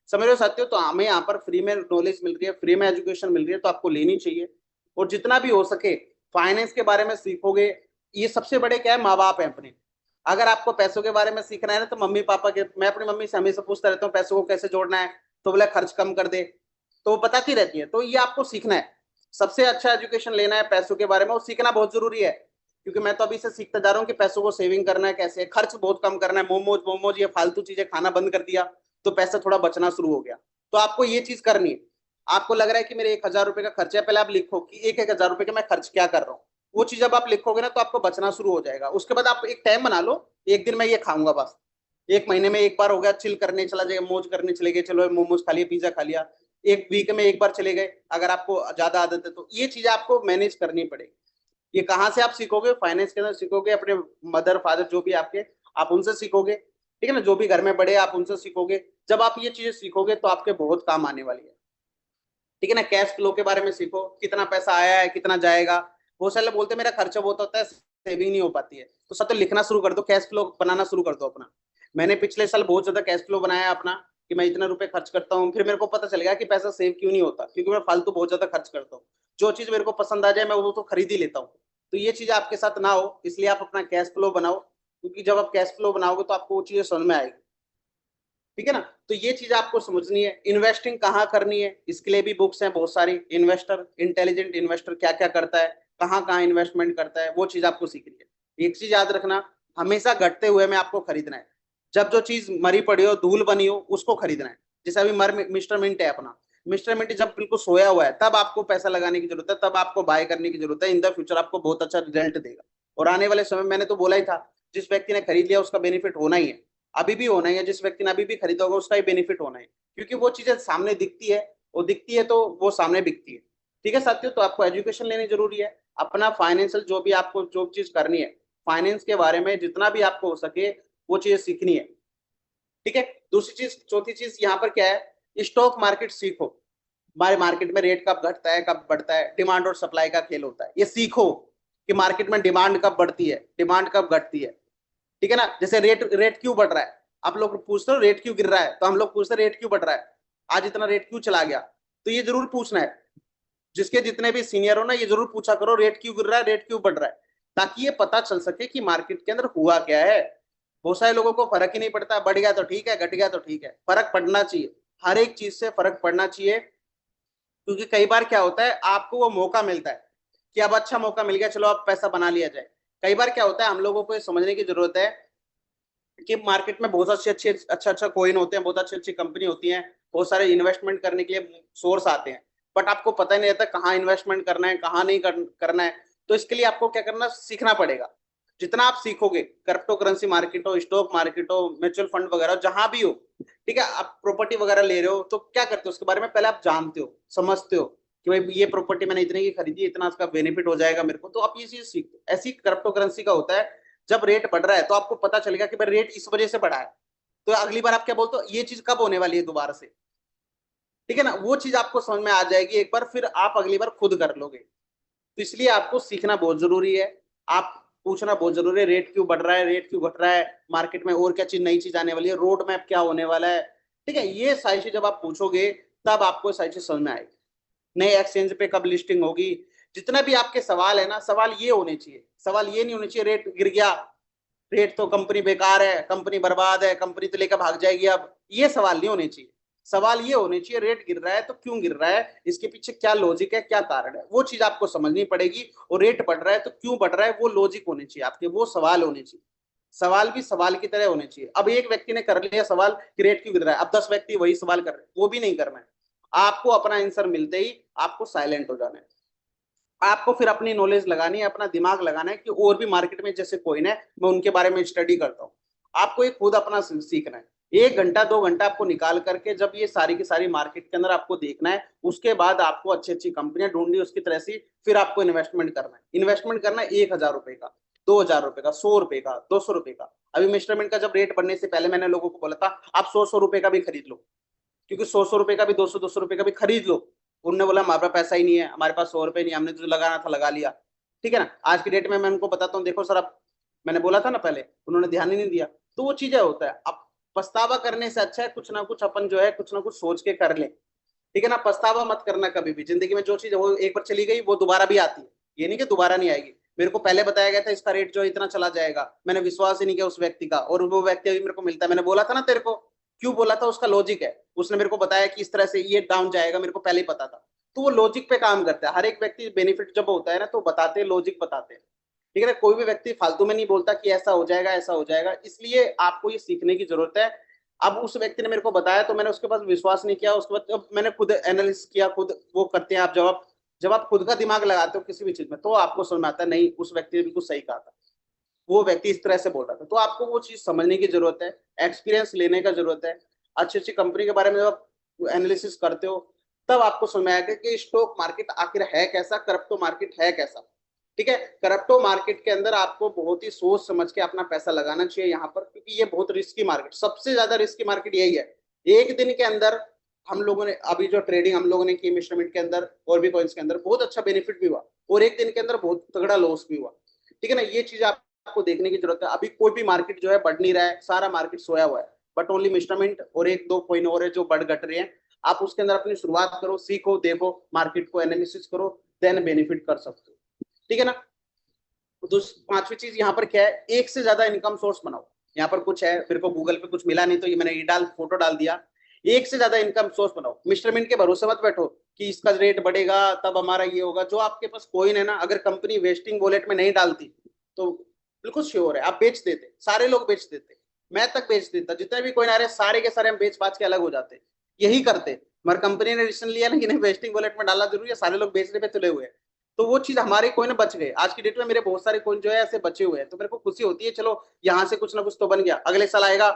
समझ रहे हो साथियों, तो हमें यहाँ पर फ्री में नॉलेज मिल रही है, फ्री में एजुकेशन मिल रही है, तो आपको लेनी चाहिए। और जितना भी हो सके फाइनेंस के बारे में सीखोगे। ये सबसे बड़े क्या है, माँ बाप है अपने। अगर आपको पैसों के बारे में सीखना है ना, तो मम्मी पापा के, मैं अपनी मम्मी से हमेशा पूछता रहता हूँ पैसों को कैसे जोड़ना है, तो बोला खर्च कम कर दे, तो वो बताती रहती है। तो ये आपको सीखना है, सबसे अच्छा एजुकेशन लेना है पैसों के बारे में, और सीखना बहुत जरूरी है। क्योंकि मैं तो अभी से सीखता जा रहा हूँ कि पैसों को सेविंग करना है, कैसे खर्च बहुत कम करना है। मोमोज मोमोज ये फालतू चीजें खाना बंद कर दिया, तो पैसा थोड़ा बचना शुरू हो गया। तो आपको ये चीज करनी है। आपको लग रहा है कि मेरे 1,000 रुपए का खर्चा है, पहले आप लिखो कि 1,000 रुपए का मैं खर्च क्या कर रहा हूँ। वो चीज जब आप लिखोगे ना तो आपको बचना शुरू हो जाएगा। उसके बाद आप एक टाइम बना लो, एक दिन मैं ये खाऊंगा बस, एक महीने में एक बार हो गया, चिल करने चला जाएगा, मौज करने चले गए, चलो मोमोज खा लिया, पिज्जा खा लिया, एक वीक में एक बार चले गए। अगर आपको ज्यादा आदत है तो ये चीजें आपको मैनेज करनी पड़ेगी। ये कहाँ से आप सीखोगे? फाइनेंस के अंदर सीखोगे, अपने मदर फादर जो भी आपके, आप उनसे सीखोगे, ठीक है ना, जो भी घर में बड़े आप उनसे सीखोगे। जब आप ये चीजें सीखोगे तो आपके बहुत काम आने वाली है, ठीक है ना। कैश फ्लो के बारे में सीखो, कितना पैसा आया है, कितना जाएगा। बहुत सारे लोग बोलते हैं मेरा खर्चा बहुत होता है, सेविंग नहीं हो पाती है, तो सब तो लिखना शुरू कर दो, कैश फ्लो बनाना शुरू कर दो अपना। मैंने पिछले साल बहुत ज्यादा कैश फ्लो बनाया अपना, कि मैं इतना रुपए खर्च करता हूँ, फिर मेरे को पता चल गया कि पैसा सेव क्यों नहीं होता, क्योंकि मैं फालतू बहुत ज्यादा खर्च करता हूँ। जो चीज मेरे को पसंद आ जाए मैं वो तो खरीद ही लेता हूँ। तो ये चीज आपके साथ ना हो, इसलिए आप अपना कैश फ्लो बनाओ, क्योंकि जब आप कैश फ्लो बनाओगे तो आपको वो चीजें समझ में आएगी, ठीक है ना। तो ये चीज आपको समझनी है। इन्वेस्टिंग कहाँ करनी है, इसके लिए भी बुक्स हैं बहुत सारी। इन्वेस्टर, इंटेलिजेंट इन्वेस्टर क्या क्या करता है, कहाँ कहाँ इन्वेस्टमेंट करता है, वो चीज आपको सीखनी है। एक चीज याद रखना, हमेशा घटते हुए में आपको खरीदना है। जब जो चीज मरी पड़ी हो, धूल बनी हो, उसको खरीदना है। जैसे अभी मिस्टर मिंट है अपना, मिस्टर मिंट जब बिल्कुल सोया हुआ है तब आपको पैसा लगाने की जरूरत है, तब आपको बाय करने की जरूरत है। इन द फ्यूचर आपको बहुत अच्छा रिजल्ट देगा। और आने वाले समय, मैंने तो बोला ही था, जिस व्यक्ति ने खरीद लिया उसका बेनिफिट होना ही है, अभी भी होना ही है। जिस व्यक्ति ने अभी भी खरीदा होगा उसका ही बेनिफिट होना है, क्योंकि वो चीजें सामने दिखती है, वो दिखती है तो वो सामने बिकती है, ठीक है साथियों। तो आपको एजुकेशन लेनी जरूरी है, अपना फाइनेंशियल जो भी आपको जो चीज करनी है, फाइनेंस के बारे में जितना भी आपको हो सके वो चीज सीखनी है, ठीक है। दूसरी चीज, चौथी चीज यहाँ पर क्या है, स्टॉक मार्केट सीखो। हमारे मार्केट में रेट कब घटता है कब बढ़ता है, डिमांड और सप्लाई का खेल होता है, ये सीखो कि मार्केट में डिमांड कब बढ़ती है, डिमांड कब घटती है, ठीक है ना। जैसे रेट रेट क्यों बढ़ रहा है, आप लोग पूछते हो रेट क्यों गिर रहा है, तो हम लोग पूछते हैं रेट क्यों बढ़ रहा है, आज इतना रेट क्यों चला गया। तो ये जरूर पूछना है, जिसके जितने भी सीनियर हो ना, ये जरूर पूछा करो रेट क्यों गिर रहा है, रेट क्यों बढ़ रहा है, ताकि ये पता चल सके कि मार्केट के अंदर हुआ क्या है। बहुत सारे लोगों को फर्क ही नहीं पड़ता, बढ़ गया तो ठीक है, घट गया तो ठीक है। फर्क पड़ना चाहिए, हर एक चीज से फर्क पड़ना चाहिए, क्योंकि कई बार क्या होता है, आपको वो मौका मिलता है कि अब अच्छा मौका मिल गया, चलो अब पैसा बना लिया जाए। कई बार क्या होता है, हम लोगों को ये समझने की जरूरत है कि मार्केट में बहुत अच्छे अच्छे अच्छा कॉइन होते हैं, बहुत अच्छी अच्छी कंपनी होती हैं, बहुत सारे इन्वेस्टमेंट करने के लिए सोर्स आते हैं, बट आपको पता ही नहीं रहता कहाँ इन्वेस्टमेंट करना है, कहाँ नहीं करना है। तो इसके लिए आपको क्या करना, सीखना पड़ेगा। जितना आप सीखोगे, क्रिप्टो करेंसी मार्केट हो, स्टॉक मार्केट हो, म्यूचुअल फंड वगैरह जहां भी हो, ठीक है, आप प्रॉपर्टी वगैरह ले रहे हो तो क्या करते हो, उसके बारे में पहले आप जानते हो, समझते हो कि भाई ये प्रॉपर्टी मैंने इतने की खरीदी, इतना इसका बेनिफिट हो जाएगा मेरे को, तो आप ये चीज सीखते। ऐसी क्रिप्टो करेंसी का होता है, जब रेट बढ़ रहा है तो आपको पता चलेगा कि भाई रेट इस वजह से बढ़ा है, तो अगली बार आप क्या बोलते हो, ये चीज कब होने वाली है दोबारा से, ठीक है ना। वो चीज आपको समझ में आ जाएगी एक बार, फिर आप अगली बार खुद कर लोगे। तो इसलिए आपको सीखना बहुत जरूरी है, आप पूछना बहुत जरूरी है, रेट क्यों बढ़ रहा है, रेट क्यों घट रहा है, मार्केट में और क्या चीज नई चीज आने वाली है, रोड मैप क्या होने वाला है, ठीक है। ये सारी चीज जब आप पूछोगे तब आपको सारी चीज समझ में आएगी। नए एक्सचेंज पे कब लिस्टिंग होगी, जितना भी आपके सवाल है ना, सवाल ये होने चाहिए, सवाल ये नहीं होने चाहिए रेट गिर गया, रेट तो कंपनी बेकार है, कंपनी बर्बाद है, कंपनी तो लेकर भाग जाएगी, अब ये सवाल नहीं होने चाहिए। सवाल ये होने चाहिए रेट गिर रहा है तो क्यों गिर रहा है, इसके पीछे क्या लॉजिक है, क्या कारण है, वो चीज आपको समझनी पड़ेगी। और रेट बढ़ रहा है तो क्यों बढ़ रहा है, वो लॉजिक होने चाहिए आपके, वो सवाल होने चाहिए। सवाल भी सवाल की तरह होने चाहिए। अब एक व्यक्ति ने कर लिया सवाल कि रेट क्यों गिर रहा है, अब 10 व्यक्ति वही सवाल कर रहे हैं, वो भी नहीं करना है। आपको अपना आंसर मिलते ही आपको साइलेंट हो जाना है। आपको फिर अपनी नॉलेज लगानी है, अपना दिमाग लगाना है कि और भी मार्केट में जैसे कोइन है, मैं उनके बारे में स्टडी करता हूँ। आपको ये खुद अपना सीखना है। 1 घंटा 2 घंटा आपको निकाल करके जब ये सारी की सारी मार्केट के अंदर आपको देखना है, उसके बाद आपको अच्छी अच्छी कंपनियां ढूंढनी उसकी तरह से, फिर आपको इन्वेस्टमेंट करना है। इन्वेस्टमेंट करना है 1,000 रुपए का, 2,000 रुपए का, 100 रुपए का, 200 रुपए का। अभी मिस्टरमेंट का जब रेट बढ़ने से पहले मैंने लोगों को बोला था आप 100-100 रुपए का भी खरीद लो, क्योंकि 100-100 रुपए का भी, 200-200 रुपए का भी खरीद लो। उन्होंने बोला हमारे पास पैसा ही नहीं है, हमारे पास 100 रुपए नहीं, हमने तो लगाना था लगा लिया, ठीक है ना। आज की डेट में मैं उनको बताता हूँ, देखो सर अब मैंने बोला था ना पहले, उन्होंने ध्यान ही नहीं दिया। तो वो चीजें होता है। अब पछतावा करने से अच्छा है कुछ ना कुछ अपन जो है कुछ ना कुछ सोच के कर ले, ठीक है ना। पछतावा मत करना कभी भी जिंदगी में, जो चीज वो एक बार चली गई वो दोबारा भी आती है, ये नहीं कि दोबारा नहीं आएगी। मेरे को पहले बताया गया था इसका रेट जो इतना चला जाएगा, मैंने विश्वास ही नहीं किया उस व्यक्ति का, और वो व्यक्ति अभी मेरे को मिलता है। मैंने बोला था ना तेरे को, क्यों बोला था, उसका लॉजिक है। उसने मेरे को बताया कि इस तरह से ये डाउन जाएगा, मेरे को पहले ही पता था। तो वो लॉजिक पे काम करता है। हर एक व्यक्ति बेनिफिट जब होता है ना तो बताते हैं, लॉजिक बताते हैं, ठीक है ना। कोई भी व्यक्ति फालतू में नहीं बोलता कि ऐसा हो जाएगा ऐसा हो जाएगा। इसलिए आपको ये सीखने की जरूरत है। अब उस व्यक्ति ने मेरे को बताया तो मैंने उसके पास विश्वास नहीं किया, उसके बाद जब मैंने खुद एनालिसिस किया, खुद वो करते हैं आप जवाब, जब आप खुद का दिमाग लगाते हो किसी भी चीज में, तो आपको समझ में आता है नहीं उस व्यक्ति ने बिल्कुल सही कहा था, वो व्यक्ति इस तरह से बोल रहा था। तो आपको वो चीज समझने की जरूरत है, एक्सपीरियंस लेने का जरूरत है। अच्छी अच्छी कंपनी के बारे में जब आप एनालिसिस करते हो, तब आपको समझ में आएगा कि स्टॉक मार्केट आखिर है कैसा, क्रिप्टो मार्केट है कैसा। ठीक है, क्रिप्टो मार्केट के अंदर आपको बहुत ही सोच समझ के अपना पैसा लगाना चाहिए यहाँ पर, क्योंकि ये बहुत रिस्की मार्केट, सबसे ज्यादा रिस्की मार्केट यही है। एक दिन के अंदर हम लोगों ने अभी जो ट्रेडिंग हम लोगों ने की इंस्ट्रूमेंट के अंदर और भी कॉइन्स के अंदर, बहुत अच्छा बेनिफिट भी हुआ, और एक दिन के अंदर बहुत तगड़ा लॉस भी हुआ। ठीक है ना, ये चीज आपको देखने की जरूरत है। अभी कोई भी मार्केट जो है बढ़ नहीं रहा है, सारा मार्केट सोया हुआ है, बट ओनली इंस्ट्रूमेंट और एक दो कॉइन और है जो बढ़ घट रहे हैं। आप उसके अंदर अपनी शुरुआत करो, सीखो, देखो, मार्केट को एनालिसिस करो, देन बेनिफिट कर सकते हो। ठीक है ना। तो पांचवी चीज यहाँ पर क्या है, एक से ज्यादा इनकम सोर्स बनाओ। यहाँ पर कुछ है, मेरे को गूगल पे कुछ मिला नहीं तो ये मैंने ये फोटो डाल दिया। एक से ज्यादा इनकम सोर्स बनाओ, मिस्टरमिंट के भरोसे मत बैठो कि इसका रेट बढ़ेगा तब हमारा ये होगा। जो आपके पास कॉइन है ना, अगर कंपनी वेस्टिंग वॉलेट में नहीं डालती तो बिल्कुल श्योर है आप बेच देते, सारे लोग बेच देते, मैं तक बेच देता, जितने भी कॉइन आ रहे हैं सारे के सारे हम बेच बाच के अलग हो जाते, यही करते। मगर कंपनी ने डिसीजन लिया ना कि नहीं वेस्टिंग वॉलेट में डालना जरूरी है, सारे लोग बेचने पे तुले हुए हैं, तो वो चीज हमारे कॉइन बच गए। आज की डेट में मेरे बहुत सारे कॉइन जो है ऐसे बचे हुए हैं, तो मेरे को खुशी होती है, चलो यहाँ से कुछ ना कुछ तो बन गया, अगले साल आएगा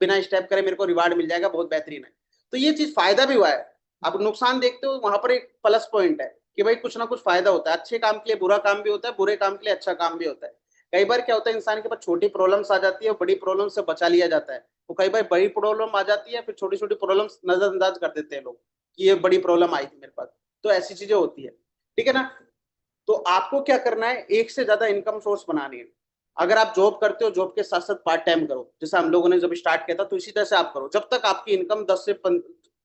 बिना स्टेप करे मेरे को रिवार्ड मिल जाएगा, बहुत बेहतरीन है। तो ये चीज फायदा भी हुआ है। अब नुकसान देखते हो, वहां पर एक प्लस पॉइंट है कि भाई कुछ ना कुछ फायदा होता है, अच्छे काम के लिए बुरा काम भी होता है, बुरे काम के लिए अच्छा काम भी होता है। कई बार क्या होता है, इंसान के पास छोटी प्रॉब्लम्स आ जाती है और बड़ी प्रॉब्लम से बचा लिया जाता है, तो कई बार बड़ी प्रॉब्लम आ जाती है, फिर छोटी छोटी प्रॉब्लम्स नजरअंदाज कर देते हैं लोग कि ये बड़ी प्रॉब्लम आई थी मेरे पास, तो ऐसी चीजें होती है। ठीक है ना। तो आपको क्या करना है, एक से ज्यादा इनकम सोर्स बनानी है। अगर आप जॉब करते हो, जॉब के साथ साथ पार्ट टाइम करो, जैसे हम लोगों ने जब स्टार्ट किया था, तो इसी तरह से आप करो जब तक आपकी इनकम 10 से 15,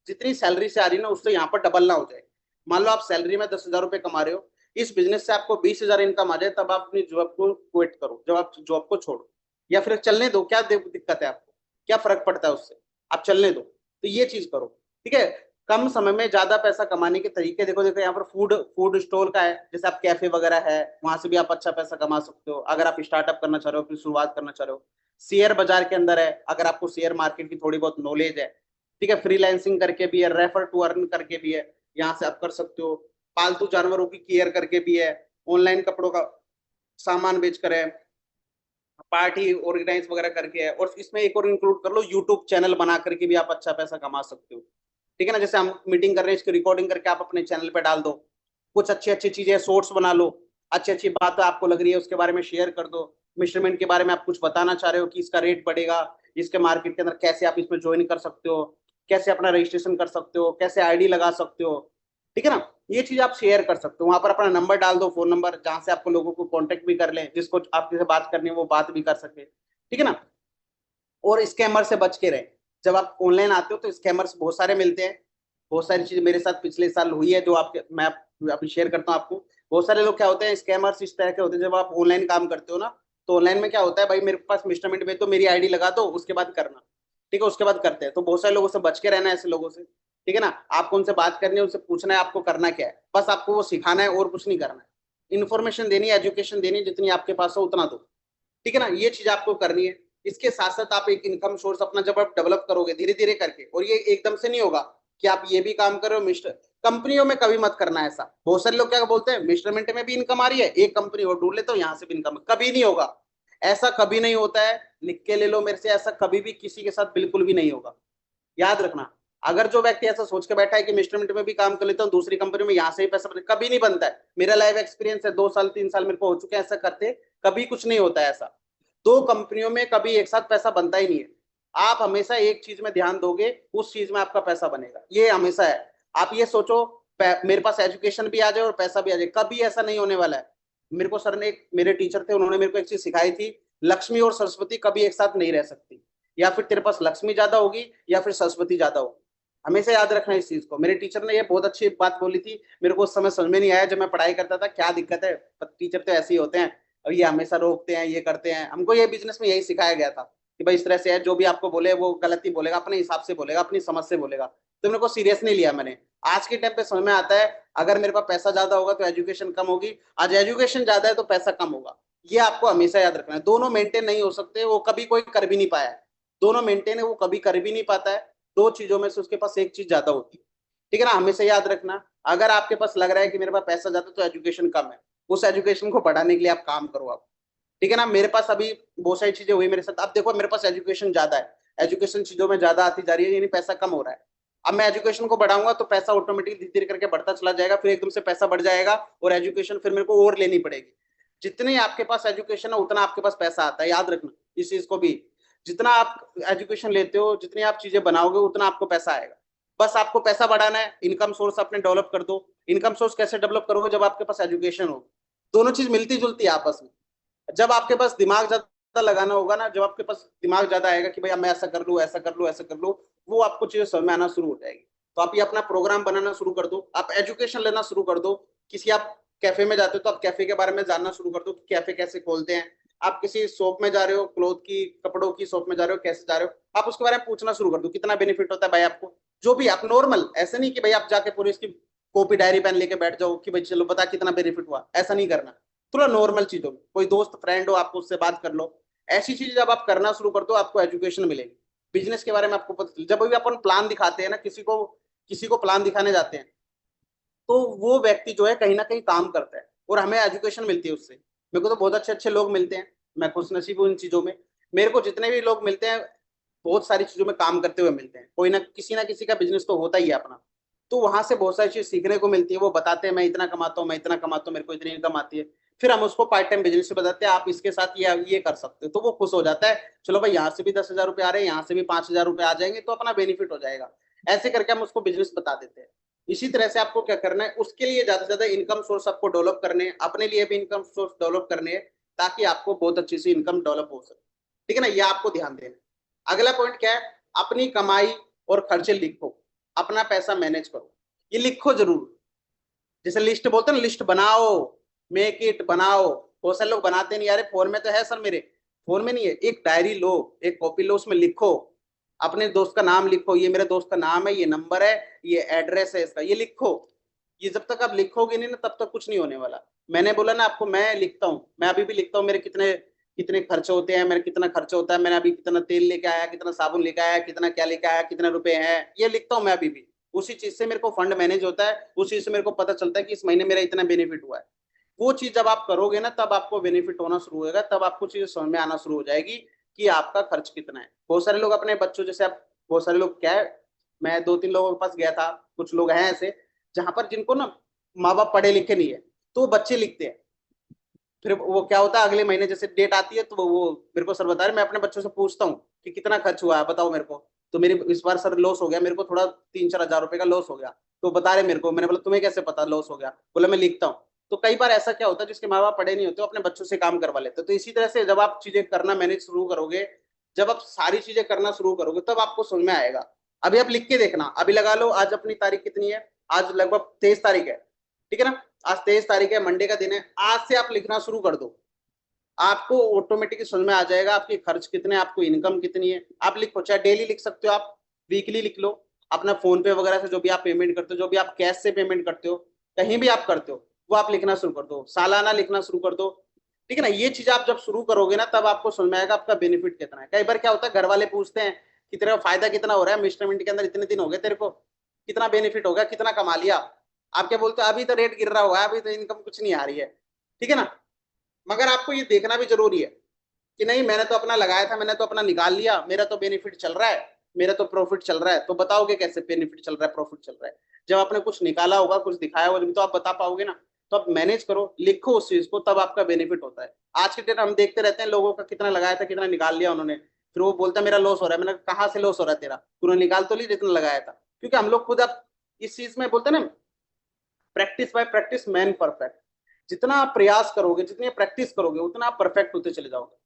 जितनी सैलरी से आ रही है ना उससे यहाँ पर डबल ना हो जाए। मान लो आप सैलरी में 10,000 रुपए कमा रहे हो, इस बिजनेस से आपको 20,000 इनकम आ जाए, तब आप अपनी जॉब को क्विट करो, जब आप जॉब को छोड़ो, या फिर चलने दो, क्या दिक्कत है आपको, क्या फर्क पड़ता है उससे, आप चलने दो। तो ये चीज करो। ठीक है। कम समय में ज्यादा पैसा कमाने के तरीके देखो, देखो यहाँ पर फूड फूड स्टॉल का है, जैसे आप कैफे वगैरह है, वहां से भी आप अच्छा पैसा कमा सकते हो अगर आप स्टार्टअप करना चाह रहे हो, फिर शुरुआत करना चाह रहे हो। शेयर बाजार के अंदर है, अगर आपको शेयर मार्केट की थोड़ी बहुत नॉलेज है। ठीक है, फ्रीलांसिंग करके भी है, रेफर टू अर्न करके भी है, यहाँ से आप कर सकते हो। पालतू जानवरों की केयर करके भी है, ऑनलाइन कपड़ों का सामान बेच कर है, पार्टी ऑर्गेनाइज वगैरह करके है, और इसमें एक और इंक्लूड कर लो, यूट्यूब चैनल बना करके भी आप अच्छा पैसा कमा सकते हो। ठीक है ना, जैसे हम मीटिंग कर रहे हैं, इसकी रिकॉर्डिंग करके आप अपने चैनल पे डाल दो, कुछ अच्छी अच्छी चीजें शॉर्ट्स बना लो, अच्छी अच्छी बात आपको लग रही है उसके बारे में शेयर कर दो। मेजरमेंट के बारे में आप कुछ बताना चाह रहे हो कि इसका रेट बढ़ेगा, इसके मार्केट के अंदर कैसे आप इसमें ज्वाइन कर सकते हो, कैसे अपना रजिस्ट्रेशन कर सकते हो, कैसे आईडी लगा सकते हो। ठीक है ना, ये चीज आप शेयर कर सकते हो, वहां पर अपना नंबर डाल दो, फोन नंबर, जहां से आपको लोगों को कांटेक्ट भी कर लें, जिसको आपके से बात करनी है वो बात भी कर सके। ठीक है ना। और स्कैमर से बच के रहे, जब आप ऑनलाइन आते हो तो स्कैमर्स बहुत सारे मिलते हैं। बहुत सारी चीजें मेरे साथ पिछले साल हुई है, जो आपके मैं अभी शेयर करता हूँ आपको। बहुत सारे लोग क्या होते हैं, स्कैमर्स इस तरह के होते हैं, जब आप ऑनलाइन काम करते हो ना, तो ऑनलाइन में क्या होता है, भाई मेरे पास मिस्टरमेंट भेज दो, मेरी आईडी लगा दो, उसके बाद करना। ठीक है, उसके बाद करते हैं, तो बहुत सारे लोगों से बच के रहना है, ऐसे लोगों से। ठीक है ना, आपको उनसे बात करनी है, उनसे पूछना है आपको करना क्या है, बस आपको वो सिखाना है और कुछ नहीं करना है। इन्फॉर्मेशन देनी है, एजुकेशन देनी है, जितनी आपके पास हो उतना दो। ठीक है ना, ये चीज आपको करनी है। इसके साथ साथ आप एक इनकम सोर्स अपना जब आप डेवलप करोगे धीरे धीरे करके, और ये एकदम से नहीं होगा कि आप ये भी काम करो मिस्टर, कंपनियों में कभी मत करना ऐसा। बहुत सारे लोग क्या बोलते हैं, मिस्टरमेंट में भी इनकम आ रही है, एक कंपनी और ढूंढ लेते हो यहाँ से भी इनकम, कभी नहीं होगा। ऐसा कभी नहीं होता है, लिख के ले लो मेरे से, ऐसा कभी भी किसी के साथ बिल्कुल भी नहीं होगा। याद रखना, अगर जो व्यक्ति ऐसा सोच के बैठा है कि मिस्टरमेंट में भी काम कर लेता हूँ दूसरी कंपनी में, यहाँ से ही पैसा कभी नहीं बनता है। मेरा लाइव एक्सपीरियंस है, 2 साल 3 साल मेरे को हो चुके हैं ऐसा करते, कभी कुछ नहीं होता है ऐसा। 2 कंपनियों में कभी एक साथ पैसा बनता ही नहीं है। आप हमेशा एक चीज में ध्यान दोगे, उस चीज में आपका पैसा बनेगा, ये हमेशा है। आप ये सोचो मेरे पास एजुकेशन भी आ जाए और पैसा भी आ जाए, कभी ऐसा नहीं होने वाला है। मेरे को सर ने मेरे टीचर थे, उन्होंने मेरे को एक चीज सिखाई थी, लक्ष्मी और सरस्वती कभी एक साथ नहीं रह सकती। या फिर तेरे पास लक्ष्मी ज्यादा होगी या फिर सरस्वती ज्यादा होगी, हमेशा याद रखना इस चीज को। मेरे टीचर ने ये बहुत अच्छी बात बोली थी, मेरे को उस समय समझ में नहीं आया जब मैं पढ़ाई करता था, क्या दिक्कत है, टीचर तो ऐसे ही होते हैं, और ये हमेशा रोकते हैं, ये करते हैं। हमको ये बिजनेस में यही सिखाया गया था कि भाई इस तरह से है, जो भी आपको बोले वो गलत ही बोलेगा, अपने हिसाब से बोलेगा, अपनी समझ से बोलेगा। तो मेरे को सीरियस नहीं लिया मैंने। आज के टाइम पे समझ में आता है, अगर मेरे पास पैसा ज्यादा होगा तो एजुकेशन कम होगी, आज एजुकेशन ज्यादा है तो पैसा कम होगा। ये आपको हमेशा याद रखना है, दोनों मेंटेन नहीं हो सकते, वो कभी कोई कर भी नहीं पाया है। दोनों मेंटेन है, वो कभी कर भी नहीं पाता है। 2 चीजों में से उसके पास एक चीज ज्यादा होती है। ठीक है ना, हमेशा याद रखना, अगर आपके पास लग रहा है कि मेरे पास पैसा ज्यादा तो एजुकेशन कम है, उस एजुकेशन को बढ़ाने के लिए आप काम करो आप। ठीक है ना। मेरे पास अभी बहुत सारी चीजें हुई मेरे साथ। अब देखो मेरे पास एजुकेशन ज्यादा है, एजुकेशन चीजों में ज्यादा आती जा रही है, यानी पैसा कम हो रहा है। अब मैं एजुकेशन को बढ़ाऊंगा तो पैसा ऑटोमेटिकली धीरे धीरे करके बढ़ता चला जाएगा, फिर एकदम से पैसा बढ़ जाएगा और एजुकेशन फिर मेरे को और लेनी पड़ेगी। जितनी आपके पास एजुकेशन है उतना आपके पास पैसा आता है, याद रखना इस चीज को भी। जितना आप एजुकेशन लेते हो, जितनी आप चीजें बनाओगे, उतना आपको पैसा आएगा। बस आपको पैसा बढ़ाना है, इनकम सोर्स अपने डेवलप कर दो। इनकम सोर्स कैसे डेवलप करोगे? जब आपके पास एजुकेशन हो। दोनों चीज मिलती जुलती है आपस में। जब आपके पास दिमाग ज्यादा लगाना होगा ना, जब आपके पास दिमाग ज्यादा आएगा कि भाई मैं ऐसा कर लूँ, ऐसा कर लूँ, ऐसा कर लूँ, वो आपको चीजें समझ में आना शुरू हो जाएगी। तो आप ये अपना प्रोग्राम बनाना शुरू कर दो, आप एजुकेशन लेना शुरू कर दो। किसी आप कैफे में जाते हो तो आप कैफे के बारे में जानना शुरू कर दो कि कैफे कैसे खोलते हैं। आप किसी शॉप में जा रहे हो, क्लोथ की, कपड़ों की शॉप में जा रहे हो, कैसे जा रहे हो, आप उसके बारे में पूछना शुरू कर दो, कितना बेनिफिट होता है भाई आपको। जो भी आप नॉर्मल, ऐसे नहीं कि भाई आप जाके पूरी इसकी कॉपी डायरी पेन लेके बैठ जाओ कि भाई चलो बता कितना बेनिफिट हुआ, ऐसा नहीं करना। थोड़ा नॉर्मल चीजों में, कोई दोस्त फ्रेंड हो, आपको उससे बात कर लो। ऐसी चीज जब आप करना शुरू कर दो, आपको एजुकेशन मिलेगी। बिजनेस के बारे में आपको पता, जब भी अपन प्लान दिखाते हैं ना, किसी को प्लान दिखाने जाते हैं, तो वो व्यक्ति जो है कहीं ना कहीं काम करता है और हमें एजुकेशन मिलती है उससे। मेरे को तो बहुत अच्छे अच्छे लोग मिलते हैं, मैं खुशनसीब हूँ इन चीजों में। मेरे को जितने भी लोग मिलते हैं, बहुत सारी चीजों में काम करते हुए मिलते हैं। कोई ना किसी का बिजनेस तो होता ही है अपना। तो वहां से बहुत सारी चीज सीखने को मिलती है। वो बताते हैं मैं इतना कमाता हूँ, मैं इतना कमाता हूँ, मेरे को इतनी इनकम आती है। फिर हम उसको पार्ट टाइम बिजनेस से बताते हैं, आप इसके साथ ये कर सकते हो। तो वो खुश हो जाता है, चलो भाई यहाँ से भी 10,000 रुपये आ रहे हैं, यहाँ से भी 5,000 रुपये आ जाएंगे, तो अपना बेनिफिट हो जाएगा। ऐसे करके हम उसको बिजनेस बता देते हैं। इसी तरह से आपको क्या करना है, उसके लिए ज्यादा से ज्यादा इनकम सोर्स आपको डेवलप करने हैं, अपने लिए भी इनकम सोर्स डेवलप करने हैं, ताकि आपको बहुत अच्छी सी इनकम डेवलप हो सके। ठीक है ना, ये आपको ध्यान देना है। अगला पॉइंट क्या है, अपनी कमाई और खर्चे लिखो, अपना पैसा मैनेज करो। ये लिखो जरूर। जैसे लिस्ट बोलते हैं ना, लिस्ट बनाओ, मेक इट बनाओ। बहुत सारे लोग बनाते नहीं, यार फोन में तो है सर, मेरे फोन में नहीं है। एक डायरी लो, एक कॉपी लो, उसमें लिखो। अपने दोस्त का नाम लिखो, ये मेरे दोस्त का नाम है, ये नंबर है, ये एड्रेस है इसका, ये लिखो। ये जब तक आप लिखोगे नहीं ना, तब तक कुछ नहीं होने वाला। मैंने बोला ना आपको, मैं लिखता हूँ, मैं अभी भी लिखता हूँ मेरे कितने कितने खर्चे होते हैं, मेरा कितना खर्चा होता है, मैंने अभी कितना तेल लेके आया, कितना साबुन लेके आया, कितना क्या लेके आया, कितने रुपए हैं, ये लिखता हूँ मैं अभी भी। उसी चीज से मेरे को फंड मैनेज होता है, उसी चीज से मेरे को पता चलता है कि इस महीने मेरा इतना बेनिफिट हुआ है। वो चीज जब आप करोगे ना, तब आपको बेनिफिट होना शुरू होगा, तब आपको चीज समझ में आना शुरू हो जाएगी कि आपका खर्च कितना है। बहुत सारे लोग अपने बच्चों, जैसे आप, बहुत सारे लोग क्या है, मैं 2-3 लोगों के पास गया था, कुछ लोग हैं ऐसे जहां पर जिनको ना माँ बाप पढ़े लिखे नहीं है, तो वो बच्चे लिखते हैं। फिर वो क्या होता है, अगले महीने जैसे डेट आती है, तो वो मेरे को सर बता रहे, मैं अपने बच्चों से पूछता हूँ कि कितना खर्च हुआ है बताओ मेरे को। तो मेरे इस बार सर लॉस हो गया, मेरे को थोड़ा 3-4 हजार रुपए का लॉस हो गया। तो बता रहे मेरे को, मैंने बोला तुम्हें कैसे पता लॉस हो गया? बोला मैं लिखता हूँ। तो कई बार ऐसा क्या होता है, जिसके माँ बाप पढ़े नहीं होते, अपने बच्चों से काम करवा लेते। तो इसी तरह से जब आप चीजें करना मैनेज शुरू करोगे, जब आप सारी चीजें करना शुरू करोगे, तब आपको समझ में आएगा। अभी आप लिख के देखना, अभी लगा लो आज अपनी तारीख कितनी है, आज लगभग 23 तारीख है। ठीक है ना, आज 23 तारीख है, मंडे का दिन है। आज से आप लिखना शुरू कर दो, आपको ऑटोमेटिकली समझ में आ जाएगा आपके खर्च कितने, आपको इनकम कितनी है। आप लिखो, चाहे डेली लिख सकते हो, आप वीकली लिख लो। अपना फोन पे वगैरह से जो भी आप पेमेंट करते हो, जो भी आप कैश से पेमेंट करते हो, कहीं भी आप करते हो, वो आप लिखना शुरू कर दो। सालाना लिखना शुरू कर दो। ठीक है ना, ये चीज आप जब शुरू करोगे ना, तब आपको समझ में आएगा आपका बेनिफिट कितना है। कई बार क्या होता है, घर वाले पूछते हैं कि तेरा फायदा कितना हो रहा है, मिस्टर मिंट के अंदर इतने दिन हो गए, तेरे को कितना बेनिफिट हो गया, कितना कमा लिया? आप क्या बोलते हो, अभी तो रेट गिर रहा हुआ है, अभी तो इनकम कुछ नहीं आ रही है। ठीक है ना, मगर आपको ये देखना भी जरूरी है कि नहीं, मैंने तो अपना लगाया था, मैंने तो अपना निकाल लिया, मेरा तो बेनिफिट चल रहा है, मेरा तो प्रॉफिट चल रहा है। तो बताओगे कैसे बेनिफिट चल रहा है, प्रॉफिट चल रहा है? जब आपने कुछ निकाला होगा, कुछ दिखाया होगा, तो आप बता पाओगे ना। तो आप मैनेज करो, लिखो उस चीज को, तब आपका बेनिफिट होता है। आज के डेट हम देखते रहते हैं लोगों का कितना लगाया था, कितना निकाल लिया उन्होंने, फिर वो बोलता है मेरा लॉस हो रहा है। मैंने कहा से लॉस हो रहा है तेरा? तूने निकाल तो ली जितना लगाया था। क्योंकि हम लोग खुद अब इस चीज में बोलते हैं ना, practice by practice man perfect. जितना आप प्रयास करोगे, जितनी प्रैक्टिस करोगे, उतना आप परफेक्ट होते चले जाओगे।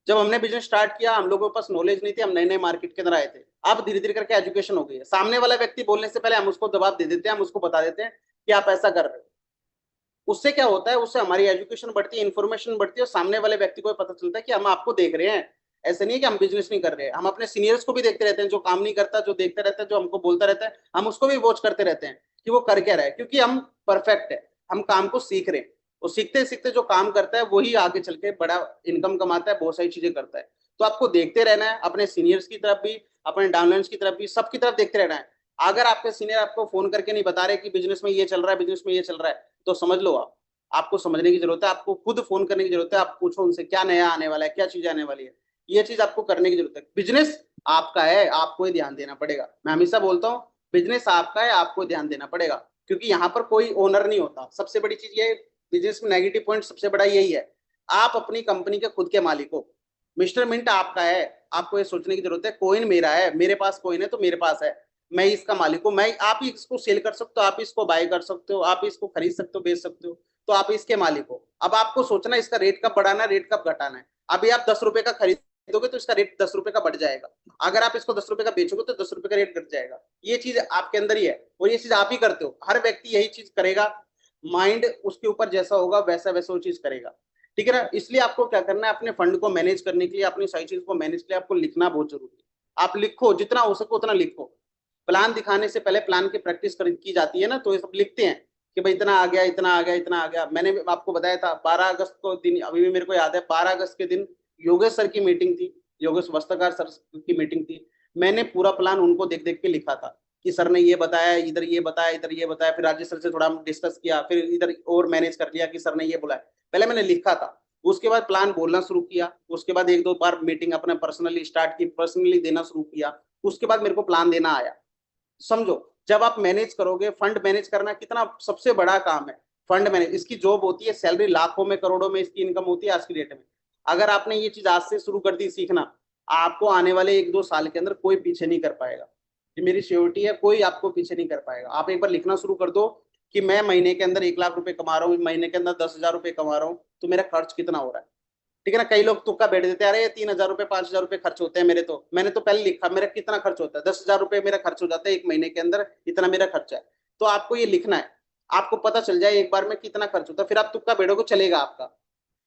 जब हमने बिजनेस स्टार्ट किया, हम लोगों के पास नॉलेज नहीं थी, हम नए नए मार्केट के अंदर आए थे। अब धीरे धीरे करके एजुकेशन हो गई है। सामने वाला व्यक्ति बोलने से पहले हम उसको जवाब दे देते हैं, हम उसको बता देते हैं कि आप ऐसा कर रहे हो। उससे क्या होता है, उससे हमारी एजुकेशन बढ़ती है, इन्फॉर्मेशन बढ़ती है, और सामने वाले व्यक्ति को पता चलता है कि हम आपको देख रहे हैं। ऐसे नहीं है कि हम बिजनेस नहीं कर रहे हैं, हम अपने सीनियर्स को भी देखते रहते हैं, जो काम नहीं करता, जो देखते रहता है, जो हमको बोलता रहता है, हम उसको भी वॉच करते रहते हैं कि वो कर क्या रहा है। क्योंकि हम परफेक्ट है, हम काम को सीख रहे हैं। और सीखते सीखते जो काम करता है, वही आगे चल के बड़ा इनकम कमाता है, बहुत सारी चीजें करता है। तो आपको देखते रहना है, अपने सीनियर्स की तरफ भी, अपने डाउनलाइंस की तरफ भी, सबकी तरफ देखते रहना है अगर आपके सीनियर आपको फोन करके नहीं बता रहे कि बिजनेस में ये चल रहा है, बिजनेस में ये चल रहा है, तो समझ लो आप, आपको समझने की जरूरत है, आपको खुद फोन करने की जरूरत है, आप पूछो उनसे क्या नया आने वाला है, क्या चीज आने वाली है, ये चीज आपको करने की जरूरत है। बिजनेस आपका है, आपको ही ध्यान देना पड़ेगा। मैं हमेशा बोलता हूँ बिजनेस आपका है, आपको ध्यान देना पड़ेगा, क्योंकि यहाँ पर कोई ओनर नहीं होता। सबसे बड़ी चीज ये, बिजनेस में नेगेटिव पॉइंट सबसे बड़ा यही है, आप अपनी कंपनी के खुद के मालिक हो। मिस्टर मिंट आपका है, आपको ये सोचने की जरूरत है कोइन मेरा है, मेरे पास कोइन है तो मेरे पास है, मैं इसका मालिक हूँ, मैं, आप इसको सेल कर सकते हो, आप इसको बाय कर सकते हो, आप इसको खरीद सकते हो, बेच सकते हो, तो आप इसके मालिक हो। अब आपको सोचना इसका रेट कब बढ़ाना है, रेट कब घटाना है। अभी आप 10 रुपए का खरीदोगे तो इसका रेट 10 रुपए का बढ़ जाएगा, अगर आप इसको 10 रुपए का बेचोगे तो 10 रुपए का रेट घट जाएगा। ये चीज आपके अंदर ही है, और ये चीज आप ही करते हो, हर व्यक्ति यही चीज करेगा, माइंड उसके ऊपर जैसा होगा वैसा वैसा वो चीज करेगा। ठीक है ना, इसलिए आपको क्या करना है, अपने फंड को मैनेज करने के लिए, अपनी सारी चीज को मैनेज के लिए आपको लिखना बहुत जरूरी है। आप लिखो, जितना हो सके उतना लिखो। प्लान दिखाने से पहले प्लान की प्रैक्टिस की जाती है ना, तो ये सब लिखते हैं कि भाई इतना आ गया, इतना आ गया, इतना आ गया। मैंने आपको बताया था 12 अगस्त को दिन, अभी भी मेरे को याद है, 12 अगस्त के दिन योगेश सर की मीटिंग थी, योगेश वस्त्रकार सर की मीटिंग थी। मैंने पूरा प्लान उनको देख देख के लिखा था कि सर ने ये बताया, इधर ये बताया, इधर ये बताया, फिर राजेश सर से थोड़ा डिस्कस किया, फिर इधर और मैनेज कर लिया कि सर ने ये बोला। पहले मैंने लिखा था, उसके बाद प्लान बोलना शुरू किया, उसके बाद 1-2 बार मीटिंग अपने पर्सनली स्टार्ट की, पर्सनली देना शुरू किया, उसके बाद मेरे को प्लान देना आया। समझो, जब आप मैनेज करोगे, फंड मैनेज करना कितना सबसे बड़ा काम है। फंड मैनेज, इसकी जॉब होती है, सैलरी लाखों में करोड़ों में इसकी इनकम होती है आज की डेट में। अगर आपने ये चीज आज से शुरू कर दी सीखना, आपको आने वाले 1-2 साल के अंदर कोई पीछे नहीं कर पाएगा। ये मेरी श्योरिटी है, कोई आपको पीछे नहीं कर पाएगा। आप एक बार लिखना शुरू कर दो कि मैं महीने के अंदर 1 लाख रुपए कमा रहा हूँ, महीने के अंदर 10,000 रुपए कमा रहा हूँ, तो मेरा खर्च कितना हो रहा है। ठीक है ना, कई लोग तुक्का बैठ देते हैं, अरे 3,000 रुपए 5,000 रुपए खर्च होते हैं मेरे, तो मैंने तो पहले लिखा मेरा कितना खर्च होता है, 10,000 रुपए मेरा खर्च हो जाता है एक महीने के अंदर, इतना मेरा खर्चा है। तो आपको ये लिखना है, आपको पता चल जाए एक बार में कितना खर्च होता है, फिर आप तुक्का बैठोगे चलेगा आपका।